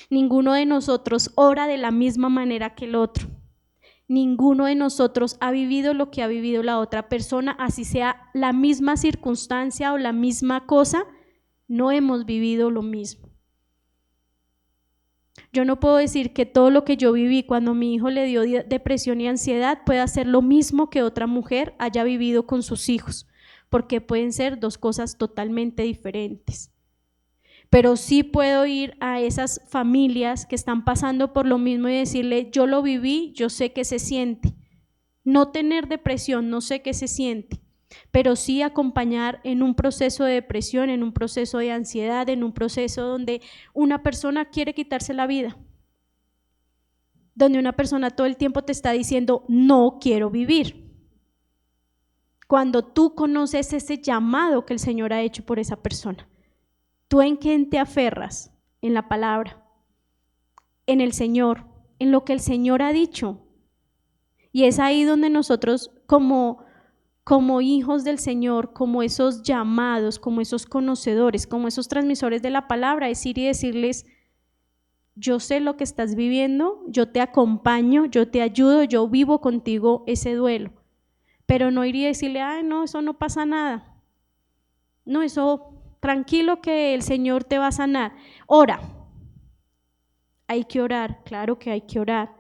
Ninguno de nosotros ora de la misma manera que el otro. Ninguno de nosotros ha vivido lo que ha vivido la otra persona, así sea la misma circunstancia o la misma cosa, no hemos vivido lo mismo. Yo no puedo decir que todo lo que yo viví cuando mi hijo le dio depresión y ansiedad pueda ser lo mismo que otra mujer haya vivido con sus hijos, porque pueden ser dos cosas totalmente diferentes. Pero sí puedo ir a esas familias que están pasando por lo mismo y decirle, yo lo viví, yo sé qué se siente. No tener depresión, no sé qué se siente, pero sí acompañar en un proceso de depresión, en un proceso de ansiedad, en un proceso donde una persona quiere quitarse la vida, donde una persona todo el tiempo te está diciendo, no quiero vivir. Cuando tú conoces ese llamado que el Señor ha hecho por esa persona, ¿tú en quién te aferras? En la palabra, en el Señor, en lo que el Señor ha dicho. Y es ahí donde nosotros como hijos del Señor, como esos llamados, como esos conocedores, como esos transmisores de la palabra, es ir y decirles, yo sé lo que estás viviendo, yo te acompaño, yo te ayudo, yo vivo contigo ese duelo. Pero no ir y decirle, ay, no, eso no pasa nada. No, eso, tranquilo que el Señor te va a sanar. Ora. Hay que orar, claro que hay que orar,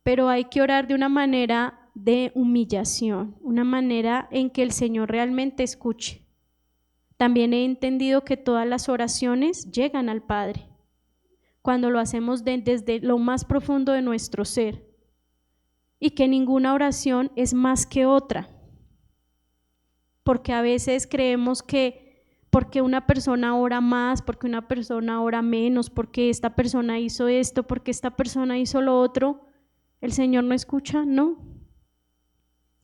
pero hay que orar de una manera de humillación, una manera en que el Señor realmente escuche. También he entendido que todas las oraciones llegan al Padre cuando lo hacemos desde lo más profundo de nuestro ser, y que ninguna oración es más que otra, porque a veces creemos que porque una persona ora más, porque una persona ora menos, porque esta persona hizo esto, porque esta persona hizo lo otro, el Señor no escucha, no.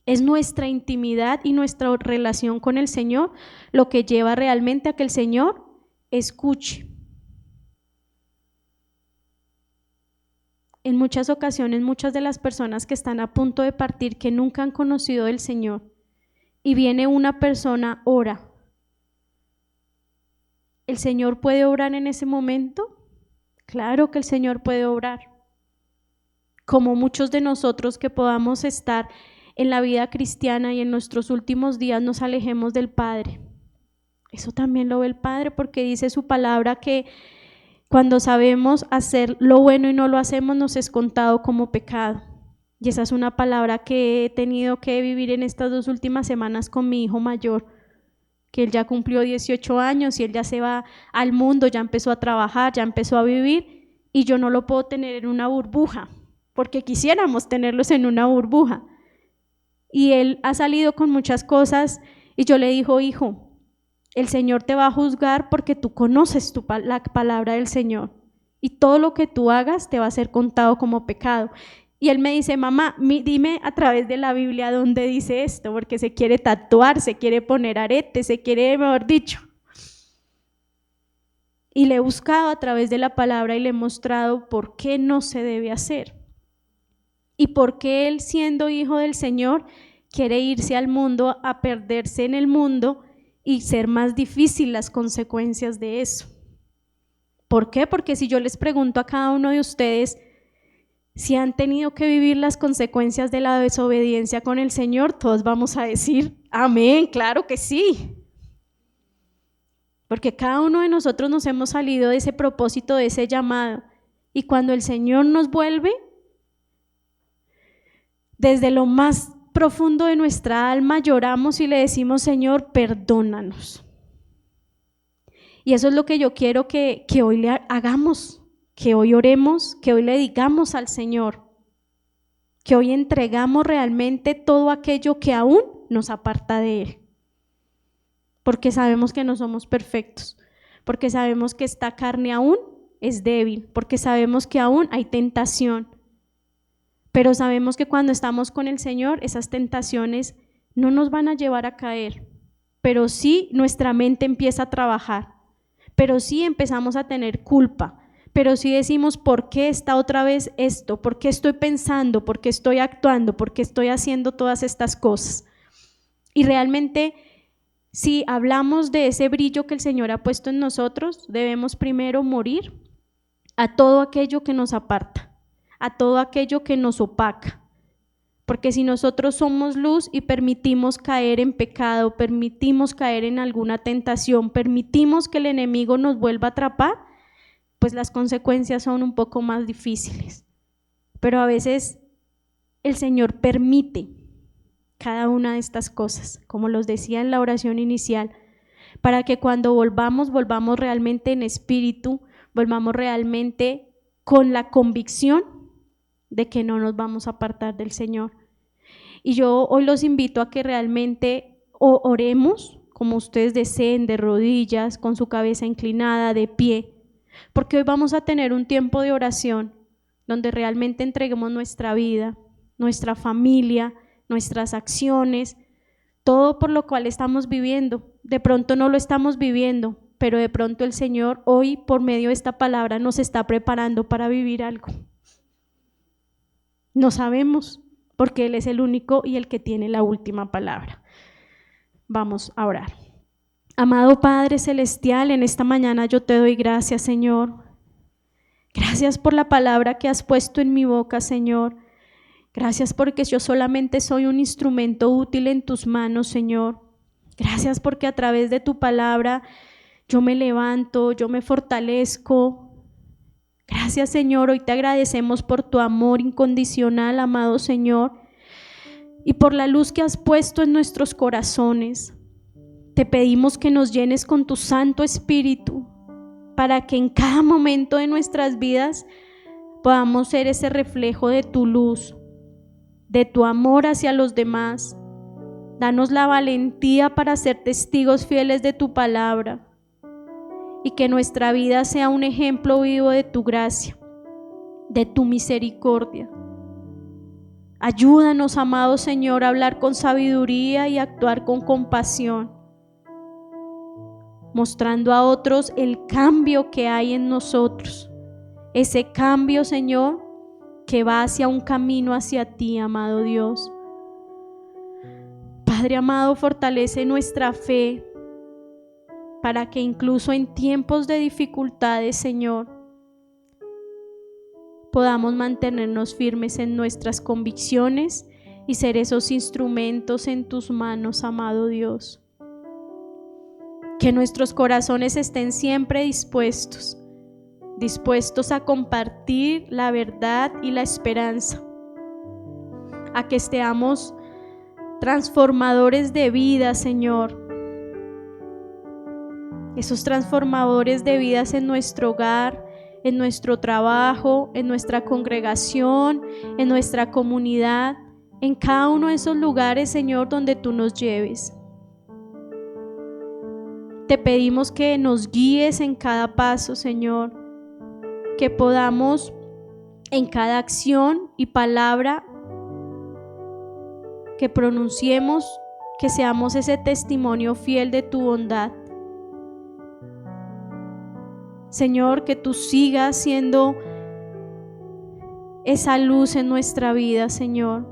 Es nuestra intimidad y nuestra relación con el Señor lo que lleva realmente a que el Señor escuche. En muchas ocasiones, muchas de las personas que están a punto de partir, que nunca han conocido del Señor, y viene una persona, ora, ¿el Señor puede obrar en ese momento? Claro que el Señor puede obrar. Como muchos de nosotros que podamos estar en la vida cristiana y en nuestros últimos días nos alejemos del Padre. Eso también lo ve el Padre, porque dice su palabra que cuando sabemos hacer lo bueno y no lo hacemos, nos es contado como pecado. Y esa es una palabra que he tenido que vivir en estas 2 últimas semanas con mi hijo mayor, que él ya cumplió 18 años y él ya se va al mundo, ya empezó a trabajar, ya empezó a vivir, y yo no lo puedo tener en una burbuja, porque quisiéramos tenerlos en una burbuja. Y él ha salido con muchas cosas y yo le digo, hijo, el Señor te va a juzgar porque tú conoces la palabra del Señor, y todo lo que tú hagas te va a ser contado como pecado. Y él me dice, mamá, dime a través de la Biblia dónde dice esto, porque se quiere tatuar, se quiere poner aretes, se quiere, mejor dicho. Y le he buscado a través de la palabra y le he mostrado por qué no se debe hacer. Y por qué él, siendo hijo del Señor, quiere irse al mundo, a perderse en el mundo y ser más difícil las consecuencias de eso. ¿Por qué? Porque si yo les pregunto a cada uno de ustedes si han tenido que vivir las consecuencias de la desobediencia con el Señor, todos vamos a decir, amén, claro que sí. Porque cada uno de nosotros nos hemos salido de ese propósito, de ese llamado. Y cuando el Señor nos vuelve, desde lo más profundo de nuestra alma lloramos y le decimos, Señor, perdónanos. Y eso es lo que yo quiero que hoy le hagamos, que hoy oremos, que hoy le digamos al Señor, que hoy entregamos realmente todo aquello que aún nos aparta de Él. Porque sabemos que no somos perfectos, porque sabemos que esta carne aún es débil, porque sabemos que aún hay tentación. Pero sabemos que cuando estamos con el Señor, esas tentaciones no nos van a llevar a caer, pero sí nuestra mente empieza a trabajar, pero sí empezamos a tener culpa, pero sí decimos, ¿por qué está otra vez esto? ¿Por qué estoy pensando? ¿Por qué estoy actuando? ¿Por qué estoy haciendo todas estas cosas? Y realmente, si hablamos de ese brillo que el Señor ha puesto en nosotros, debemos primero morir a todo aquello que nos aparta, a todo aquello que nos opaca. Porque si nosotros somos luz y permitimos caer en pecado, permitimos caer en alguna tentación, permitimos que el enemigo nos vuelva a atrapar, pues las consecuencias son un poco más difíciles. Pero a veces el Señor permite cada una de estas cosas, como los decía en la oración inicial, para que cuando volvamos realmente en espíritu, volvamos realmente con la convicción de que no nos vamos a apartar del Señor. Y yo hoy los invito a que realmente oremos como ustedes deseen, de rodillas, con su cabeza inclinada, de pie, porque hoy vamos a tener un tiempo de oración donde realmente entreguemos nuestra vida, nuestra familia, nuestras acciones, todo por lo cual estamos viviendo. De pronto no lo estamos viviendo, pero de pronto el Señor hoy por medio de esta palabra nos está preparando para vivir algo. No sabemos, porque Él es el único y el que tiene la última palabra. Vamos a orar. Amado Padre Celestial, en esta mañana yo te doy gracias, Señor. Gracias por la palabra que has puesto en mi boca, Señor. Gracias porque yo solamente soy un instrumento útil en tus manos, Señor. Gracias porque a través de tu palabra yo me levanto, yo me fortalezco. Gracias, Señor, hoy te agradecemos por tu amor incondicional, amado Señor, y por la luz que has puesto en nuestros corazones. Te pedimos que nos llenes con tu Santo Espíritu para que en cada momento de nuestras vidas podamos ser ese reflejo de tu luz, de tu amor hacia los demás. Danos la valentía para ser testigos fieles de tu palabra y que nuestra vida sea un ejemplo vivo de tu gracia, de tu misericordia. Ayúdanos, amado Señor, a hablar con sabiduría y actuar con compasión, mostrando a otros el cambio que hay en nosotros, ese cambio, Señor, que va hacia un camino hacia ti, amado Dios. Padre amado, fortalece nuestra fe para que incluso en tiempos de dificultades, Señor, podamos mantenernos firmes en nuestras convicciones y ser esos instrumentos en tus manos, amado Dios. Que nuestros corazones estén siempre dispuestos a compartir la verdad y la esperanza, a que seamos transformadores de vida, Señor, esos transformadores de vidas en nuestro hogar, en nuestro trabajo, en nuestra congregación, en nuestra comunidad, en cada uno de esos lugares, Señor, donde tú nos lleves. Te pedimos que nos guíes en cada paso, Señor, que podamos en cada acción y palabra que pronunciemos, que seamos ese testimonio fiel de tu bondad. Señor, que tú sigas siendo esa luz en nuestra vida, Señor.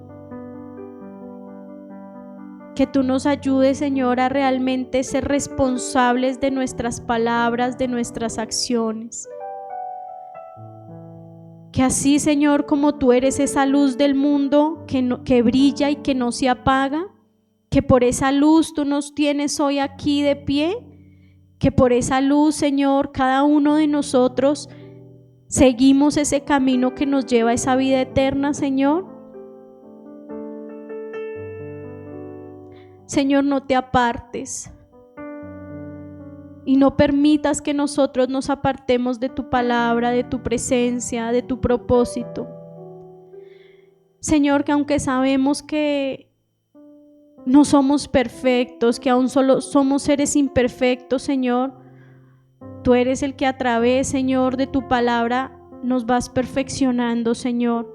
Que tú nos ayudes, Señor, a realmente ser responsables de nuestras palabras, de nuestras acciones. Que así, Señor, como tú eres esa luz del mundo que brilla y que no se apaga, que por esa luz tú nos tienes hoy aquí de pie, que por esa luz, Señor, cada uno de nosotros seguimos ese camino que nos lleva a esa vida eterna, Señor. Señor, no te apartes y no permitas que nosotros nos apartemos de tu palabra, de tu presencia, de tu propósito. Señor, que aunque sabemos que no somos perfectos, que aún solo somos seres imperfectos, Señor, tú eres el que a través, Señor, de tu palabra nos vas perfeccionando, Señor,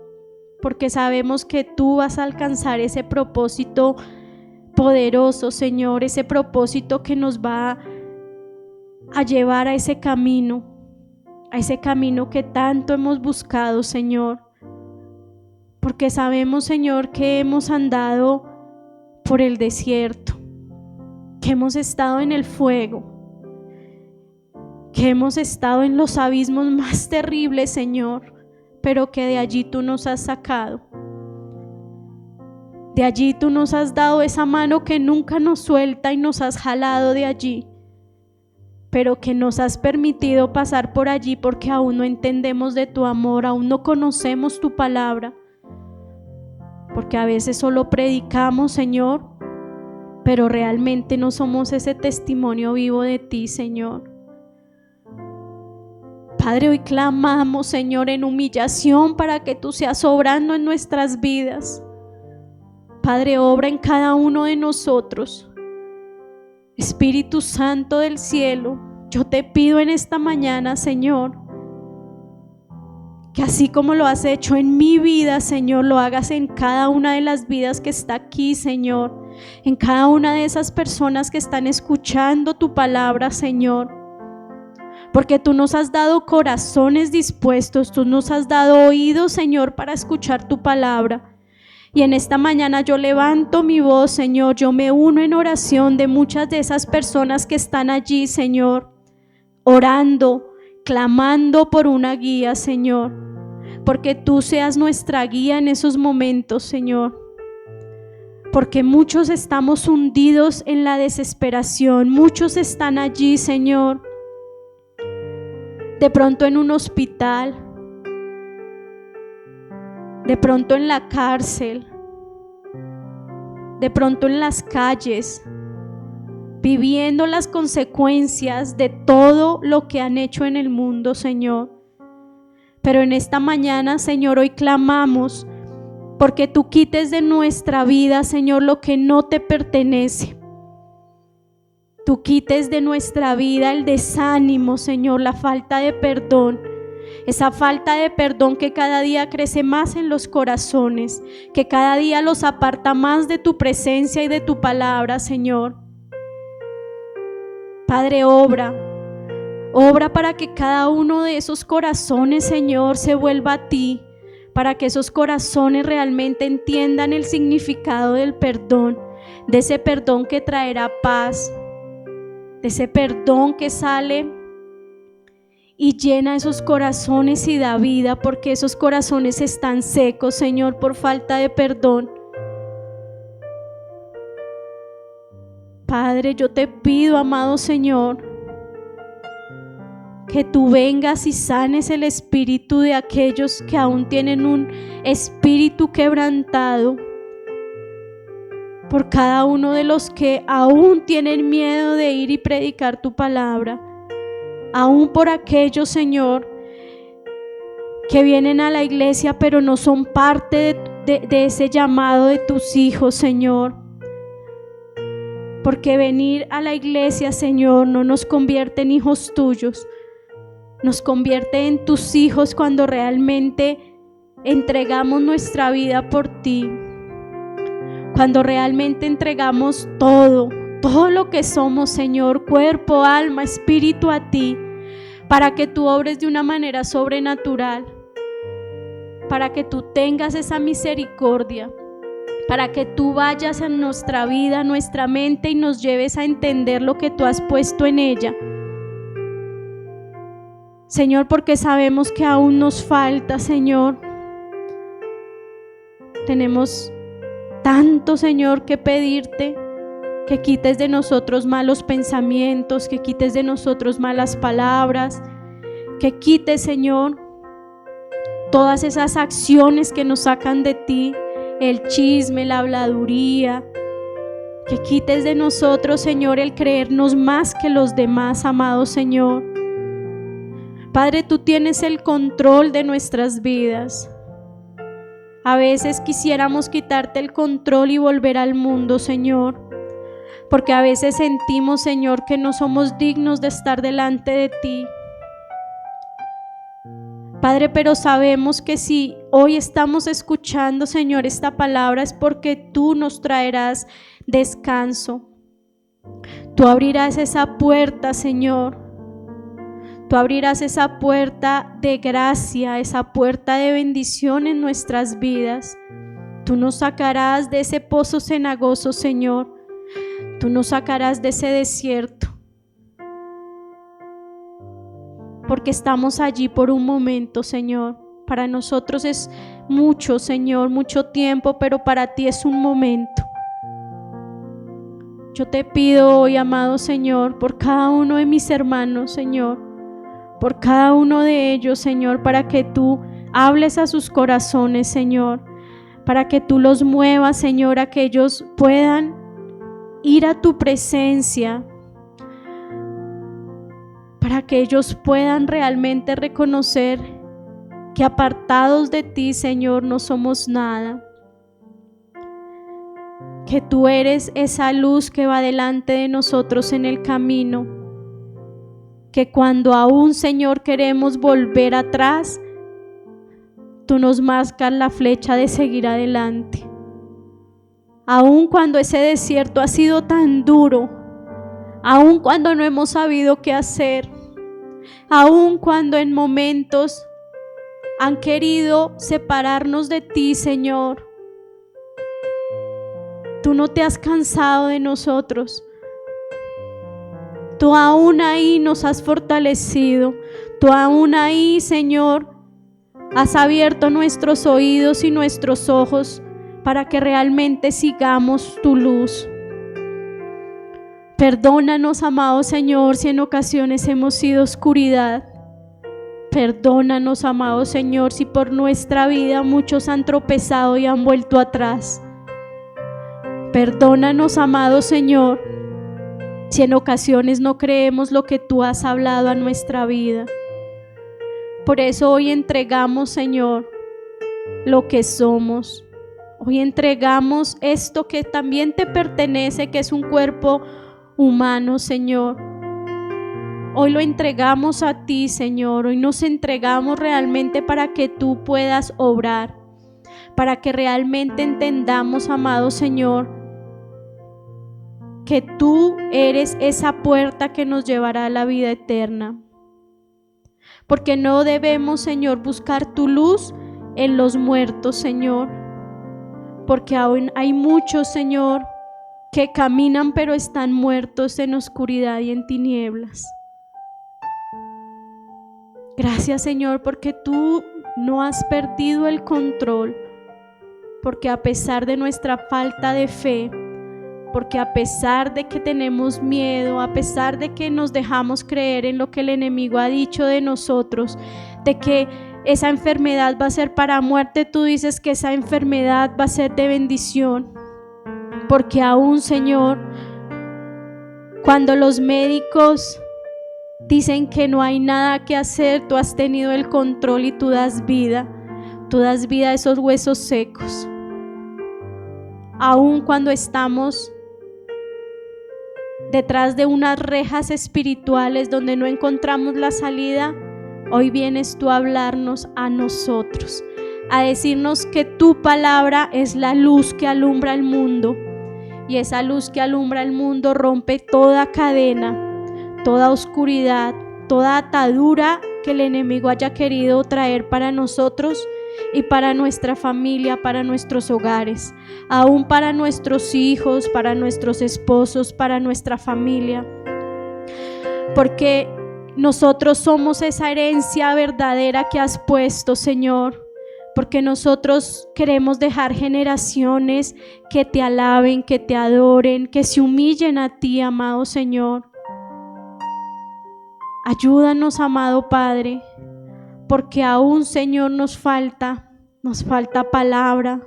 porque sabemos que tú vas a alcanzar ese propósito poderoso, Señor, ese propósito que nos va a llevar a ese camino que tanto hemos buscado, Señor, porque sabemos, Señor, que hemos andado por el desierto, que hemos estado en el fuego, que hemos estado en los abismos más terribles, Señor, pero que de allí tú nos has sacado. De allí tú nos has dado esa mano que nunca nos suelta y nos has jalado de allí, pero que nos has permitido pasar por allí porque aún no entendemos de tu amor, aún no conocemos tu palabra, porque a veces solo predicamos, Señor, pero realmente no somos ese testimonio vivo de ti, Señor. Padre, hoy clamamos, Señor, en humillación para que tú seas obrando en nuestras vidas. Padre, obra en cada uno de nosotros. Espíritu Santo del cielo, yo te pido en esta mañana, Señor, que así como lo has hecho en mi vida, Señor, lo hagas en cada una de las vidas que está aquí, Señor, en cada una de esas personas que están escuchando tu palabra, Señor, porque tú nos has dado corazones dispuestos, tú nos has dado oídos, Señor, para escuchar tu palabra. Y en esta mañana yo levanto mi voz, Señor, yo me uno en oración de muchas de esas personas que están allí, Señor, orando, clamando por una guía, Señor, porque tú seas nuestra guía en esos momentos, Señor, porque muchos estamos hundidos en la desesperación, muchos están allí, Señor, de pronto en un hospital, de pronto en la cárcel, de pronto en las calles, viviendo las consecuencias de todo lo que han hecho en el mundo, Señor. Pero en esta mañana, Señor, hoy clamamos porque tú quites de nuestra vida, Señor, lo que no te pertenece. Tú quites de nuestra vida el desánimo, Señor, la falta de perdón. Esa falta de perdón que cada día crece más en los corazones, que cada día los aparta más de tu presencia y de tu palabra, Señor. Padre, obra para que cada uno de esos corazones, Señor, se vuelva a ti, para que esos corazones realmente entiendan el significado del perdón, de ese perdón que traerá paz, de ese perdón que sale y llena esos corazones y da vida, porque esos corazones están secos, Señor, por falta de perdón. Padre, yo te pido, amado Señor, que tú vengas y sanes el espíritu de aquellos que aún tienen un espíritu quebrantado, por cada uno de los que aún tienen miedo de ir y predicar tu palabra, aún por aquellos, Señor, que vienen a la iglesia pero no son parte de ese llamado de tus hijos, Señor, porque venir a la iglesia, Señor, no nos convierte en hijos tuyos, nos convierte en tus hijos cuando realmente entregamos nuestra vida por ti, cuando realmente entregamos todo lo que somos, Señor, cuerpo, alma, espíritu a ti, para que tú obres de una manera sobrenatural, para que tú tengas esa misericordia, para que tú vayas a nuestra vida, a nuestra mente y nos lleves a entender lo que tú has puesto en ella. Señor, porque sabemos que aún nos falta, Señor. Tenemos tanto, Señor, que pedirte, que quites de nosotros malos pensamientos, que quites de nosotros malas palabras, que quites, Señor, todas esas acciones que nos sacan de ti, el chisme, la habladuría, que quites de nosotros, Señor, el creernos más que los demás, amado Señor. Padre, tú tienes el control de nuestras vidas. A veces quisiéramos quitarte el control y volver al mundo, Señor, porque a veces sentimos, Señor, que no somos dignos de estar delante de ti. Padre, pero sabemos que si hoy estamos escuchando, Señor, esta palabra es porque tú nos traerás descanso. Tú abrirás esa puerta, Señor. Tú abrirás esa puerta de gracia, esa puerta de bendición en nuestras vidas. Tú nos sacarás de ese pozo cenagoso, Señor, Tú nos sacarás de ese desierto, porque estamos allí por un momento, Señor. Para nosotros es mucho, Señor, mucho tiempo, pero para ti es un momento. Yo te pido hoy, amado Señor, por cada uno de mis hermanos, Señor, por cada uno de ellos, Señor, para que tú hables a sus corazones, Señor, para que tú los muevas, Señor, a que ellos puedan ir a tu presencia, para que ellos puedan realmente reconocer que apartados de ti, Señor, no somos nada, que tú eres esa luz que va delante de nosotros en el camino, que cuando aún, Señor, queremos volver atrás, tú nos marcas la flecha de seguir adelante. Aun cuando ese desierto ha sido tan duro, aun cuando no hemos sabido qué hacer, aun cuando en momentos han querido separarnos de ti, Señor, tú no te has cansado de nosotros. Tú aún ahí nos has fortalecido. Tú aún ahí, Señor, has abierto nuestros oídos y nuestros ojos para que realmente sigamos tu luz. Perdónanos, amado Señor, si en ocasiones hemos sido oscuridad. Perdónanos, amado Señor, si por nuestra vida muchos han tropezado y han vuelto atrás. Perdónanos, amado Señor, si en ocasiones no creemos lo que tú has hablado a nuestra vida. Por eso hoy entregamos, Señor, lo que somos. Hoy entregamos esto que también te pertenece, que es un cuerpo humano, Señor. Hoy lo entregamos a ti, Señor. Hoy nos entregamos realmente para que tú puedas obrar, para que realmente entendamos, amado Señor, que tú eres esa puerta que nos llevará a la vida eterna. Porque no debemos, Señor, buscar tu luz en los muertos, Señor. Porque aún hay muchos, Señor, que caminan pero están muertos en oscuridad y en tinieblas. Gracias, Señor, porque tú no has perdido el control. Porque a pesar de nuestra falta de fe, porque a pesar de que tenemos miedo, a pesar de que nos dejamos creer en lo que el enemigo ha dicho de nosotros, de que esa enfermedad va a ser para muerte, tú dices que esa enfermedad va a ser de bendición. Porque aún, Señor, cuando los médicos dicen que no hay nada que hacer, tú has tenido el control y tú das vida a esos huesos secos. Aún cuando estamos detrás de unas rejas espirituales donde no encontramos la salida, hoy vienes tú a hablarnos a nosotros, a decirnos que tu palabra es la luz que alumbra el mundo, y esa luz que alumbra el mundo rompe toda cadena, toda oscuridad, toda atadura que el enemigo haya querido traer para nosotros y para nuestra familia, para nuestros hogares, aún para nuestros hijos, para nuestros esposos, para nuestra familia. Porque nosotros somos esa herencia verdadera que has puesto, Señor. Porque nosotros queremos dejar generaciones que te alaben, que te adoren, que se humillen a ti, amado Señor. Ayúdanos, amado Padre, porque aún, Señor, nos falta palabra.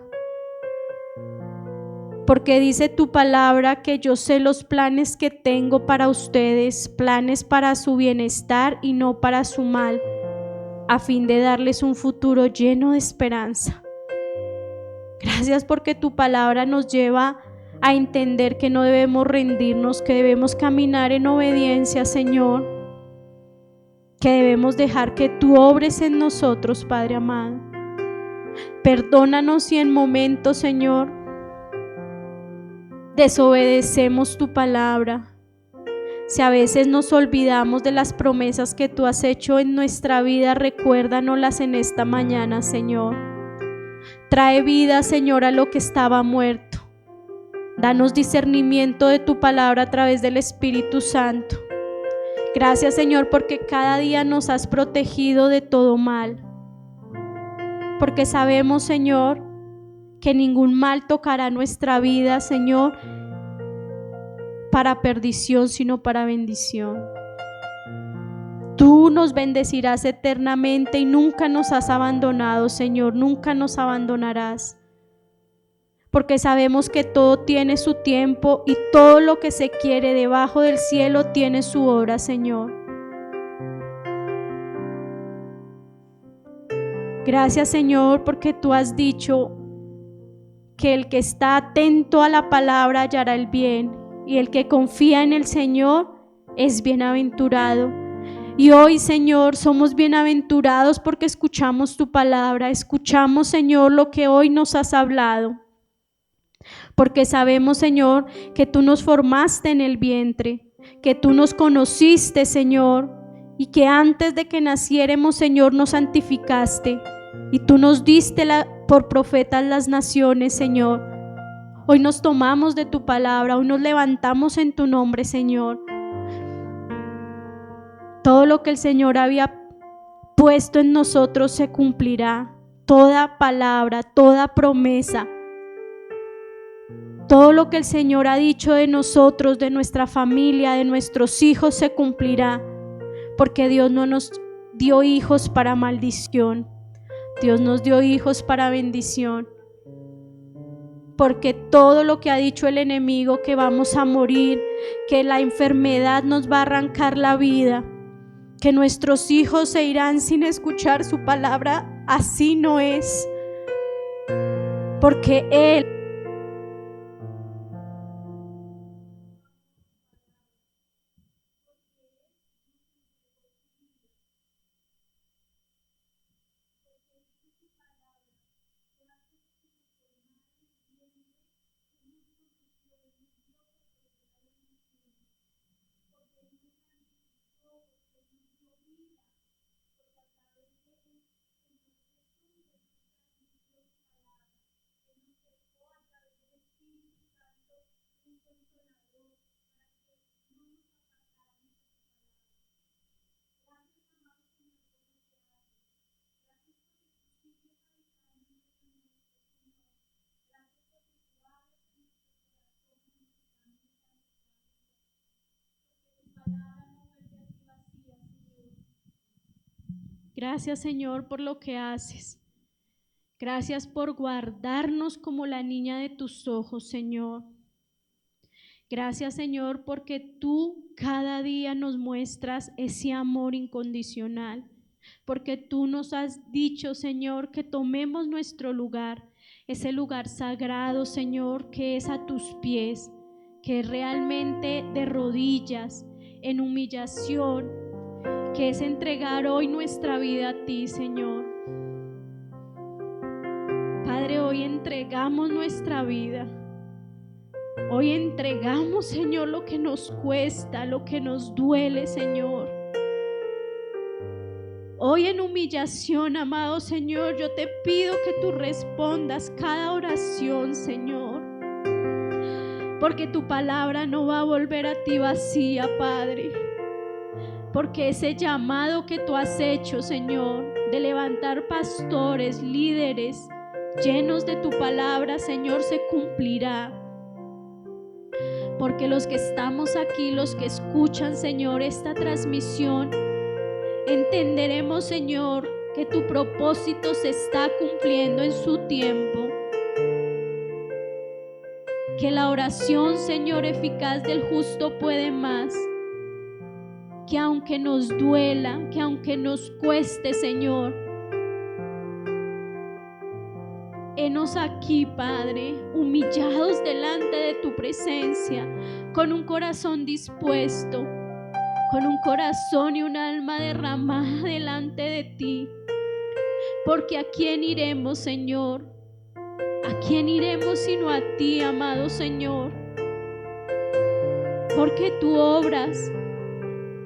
Porque dice tu palabra que yo sé los planes que tengo para ustedes, planes para su bienestar y no para su mal, a fin de darles un futuro lleno de esperanza. Gracias porque tu palabra nos lleva a entender que no debemos rendirnos, que debemos caminar en obediencia, Señor, que debemos dejar que tú obres en nosotros, Padre amado. Perdónanos si en momentos, Señor, desobedecemos tu palabra, si a veces nos olvidamos de las promesas que tú has hecho en nuestra vida, recuérdanoslas en esta mañana, Señor. Trae vida, Señor, a lo que estaba muerto. Danos discernimiento de tu palabra a través del Espíritu Santo. Gracias, Señor, porque cada día nos has protegido de todo mal. Porque sabemos, Señor, que ningún mal tocará nuestra vida, Señor, para perdición, sino para bendición. Tú nos bendecirás eternamente y nunca nos has abandonado, Señor, nunca nos abandonarás. Porque sabemos que todo tiene su tiempo y todo lo que se quiere debajo del cielo tiene su hora, Señor. Gracias, Señor, porque tú has dicho que el que está atento a la palabra hallará el bien, y el que confía en el Señor es bienaventurado. Y hoy, Señor, somos bienaventurados porque escuchamos tu palabra, escuchamos, Señor, lo que hoy nos has hablado. Porque sabemos, Señor, que tú nos formaste en el vientre, que tú nos conociste, Señor, y que antes de que naciéramos, Señor, nos santificaste, y tú nos diste por profetas las naciones, Señor. Hoy nos tomamos de tu palabra, hoy nos levantamos en tu nombre, Señor. Todo lo que el Señor había puesto en nosotros se cumplirá. Toda palabra, toda promesa, todo lo que el Señor ha dicho de nosotros, de nuestra familia, de nuestros hijos se cumplirá. Porque Dios no nos dio hijos para maldición, Dios nos dio hijos para bendición. Porque todo lo que ha dicho el enemigo, que vamos a morir, que la enfermedad nos va a arrancar la vida, que nuestros hijos se irán sin escuchar su palabra, así no es. Porque Él Gracias, Señor, por lo que haces. Gracias por guardarnos como la niña de tus ojos, Señor. Gracias, Señor, porque tú cada día nos muestras ese amor incondicional. Porque tú nos has dicho, Señor, que tomemos nuestro lugar, ese lugar sagrado, Señor, que es a tus pies, que es realmente de rodillas, en humillación, que es entregar hoy nuestra vida a ti, Señor. Padre, hoy entregamos nuestra vida. Hoy entregamos, Señor, lo que nos cuesta, lo que nos duele, Señor. Hoy en humillación, amado Señor, yo te pido que tú respondas cada oración, Señor. Porque tu palabra no va a volver a ti vacía, Padre. Porque ese llamado que tú has hecho, Señor, de levantar pastores, líderes llenos de tu palabra, Señor, se cumplirá. Porque los que estamos aquí, los que escuchan, Señor, esta transmisión, entenderemos, Señor, que tu propósito se está cumpliendo en su tiempo. Que la oración, Señor, eficaz del justo puede más. Que aunque nos duela, que aunque nos cueste, Señor, henos aquí, Padre, humillados delante de tu presencia, con un corazón dispuesto, con un corazón y un alma derramada delante de ti. Porque ¿a quién iremos, Señor? ¿A quién iremos sino a ti, amado Señor? Porque tú obras.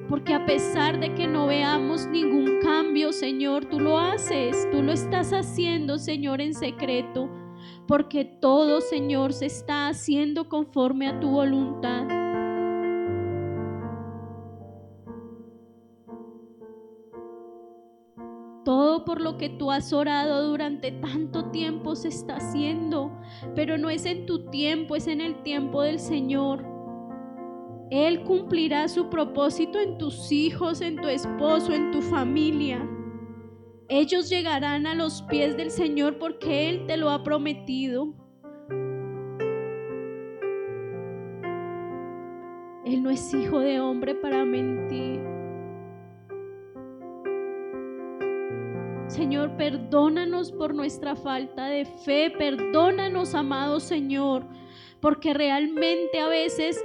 Porque a pesar de que no veamos ningún cambio, Señor, tú lo haces, tú lo estás haciendo, Señor, en secreto. porque todo, Señor, se está haciendo conforme a tu voluntad. Todo por lo que tú has orado durante tanto tiempo se está haciendo, pero no es en tu tiempo, es en el tiempo del Señor. Él cumplirá su propósito en tus hijos, en tu esposo, en tu familia. Ellos llegarán a los pies del Señor porque Él te lo ha prometido. Él no es hijo de hombre para mentir. Señor, perdónanos por nuestra falta de fe, perdónanos, amado Señor, porque realmente a veces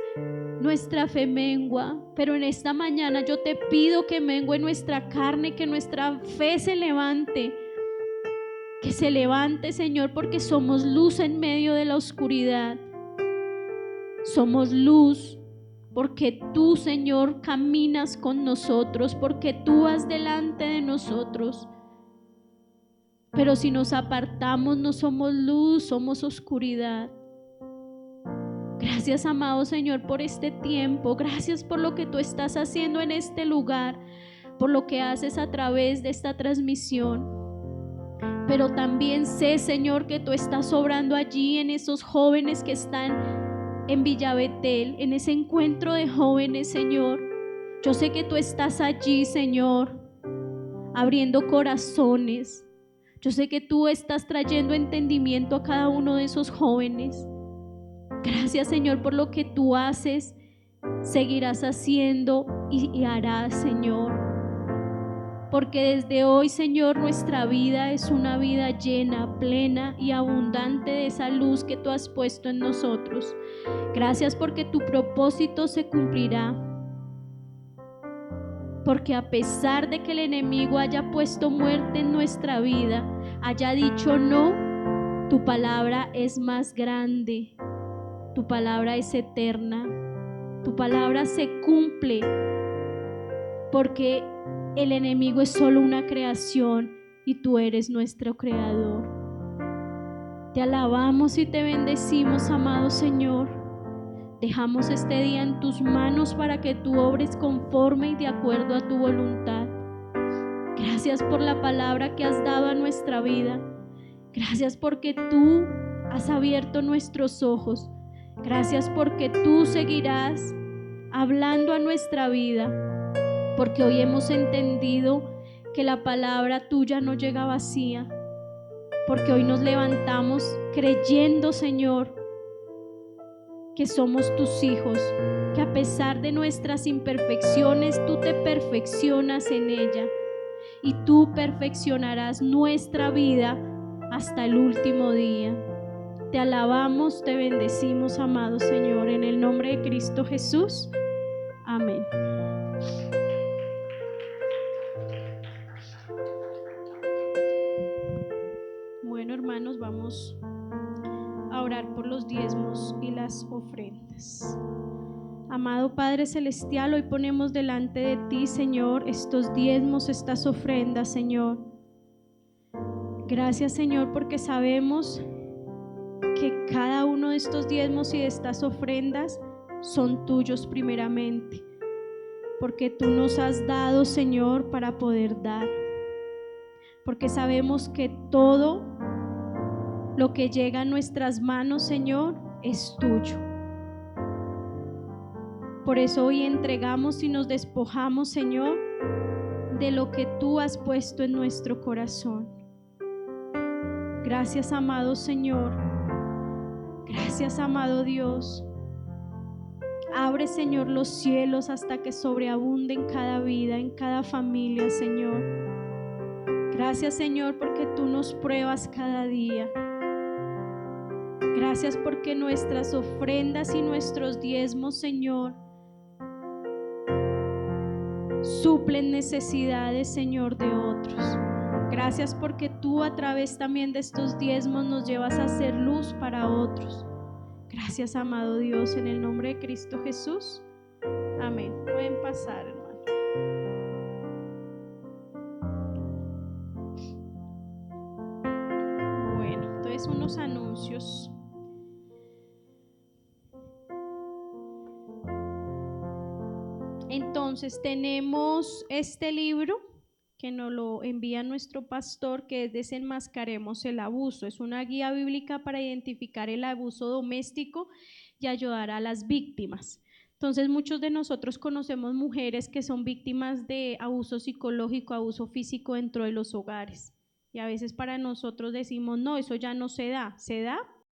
nuestra fe mengua, pero en esta mañana yo te pido que mengue nuestra carne, que nuestra fe se levante, Señor, porque somos luz en medio de la oscuridad. Somos luz porque tú, Señor, caminas con nosotros, porque tú vas delante de nosotros. Pero si nos apartamos, no somos luz, somos oscuridad. Gracias, amado Señor, por este tiempo. Gracias por lo que tú estás haciendo en este lugar, por lo que haces a través de esta transmisión. Pero también sé, Señor, que tú estás obrando allí en esos jóvenes que están en Villa Betel, en ese encuentro de jóvenes, Señor. Yo sé que tú estás allí, Señor, abriendo corazones. Yo sé que tú estás trayendo entendimiento a cada uno de esos jóvenes. Gracias, Señor, por lo que tú haces, seguirás haciendo y harás, Señor. Porque desde hoy, Señor, nuestra vida es una vida llena, plena y abundante de esa luz que tú has puesto en nosotros. Gracias porque tu propósito se cumplirá. Porque a pesar de que el enemigo haya puesto muerte en nuestra vida, haya dicho no, tu palabra es más grande, tu palabra es eterna, tu palabra se cumple, porque el enemigo es solo una creación y tú eres nuestro creador. Te alabamos y te bendecimos, amado Señor. Dejamos este día en tus manos para que tú obres conforme y de acuerdo a tu voluntad. Gracias por la palabra que has dado a nuestra vida. Gracias porque tú has abierto nuestros ojos. Gracias porque tú seguirás hablando a nuestra vida. Porque hoy hemos entendido que la palabra tuya no llega vacía. Porque hoy nos levantamos creyendo, Señor, que somos tus hijos, que a pesar de nuestras imperfecciones, tú te perfeccionas en ella y tú perfeccionarás nuestra vida hasta el último día. Te alabamos, te bendecimos, amado Señor, en el nombre de Cristo Jesús. Amén. Bueno, hermanos, vamos a orar por los diezmos y las ofrendas. Amado Padre Celestial, hoy ponemos delante de ti, Señor, estos diezmos, estas ofrendas, Señor. Gracias, Señor, porque sabemos que cada uno de estos diezmos y de estas ofrendas son tuyos primeramente, porque tú nos has dado, Señor, para poder dar. Porque sabemos que todo lo que llega a nuestras manos, Señor, es tuyo. Por eso hoy entregamos y nos despojamos, Señor, de lo que tú has puesto en nuestro corazón. Gracias, amado Señor. Gracias, amado Dios. Abre, Señor, los cielos hasta que sobreabunde en cada vida, en cada familia, Señor. Gracias, Señor, porque tú nos pruebas cada día. Gracias porque nuestras ofrendas y nuestros diezmos, Señor, suplen necesidades, Señor, de otros. Gracias porque tú a través también de estos diezmos nos llevas a hacer luz para otros. Gracias, amado Dios, en el nombre de Cristo Jesús. Amén. Pueden pasar, hermano. Bueno, entonces darles unos anuncios. Entonces tenemos este libro que nos lo envía nuestro pastor, que es Desenmascaremos el abuso. Es una guía bíblica para identificar el abuso doméstico y ayudar a las víctimas. Entonces muchos de nosotros conocemos mujeres que son víctimas de abuso psicológico, abuso físico dentro de los hogares. Y a veces para nosotros decimos, no, eso ya no se da. Se da,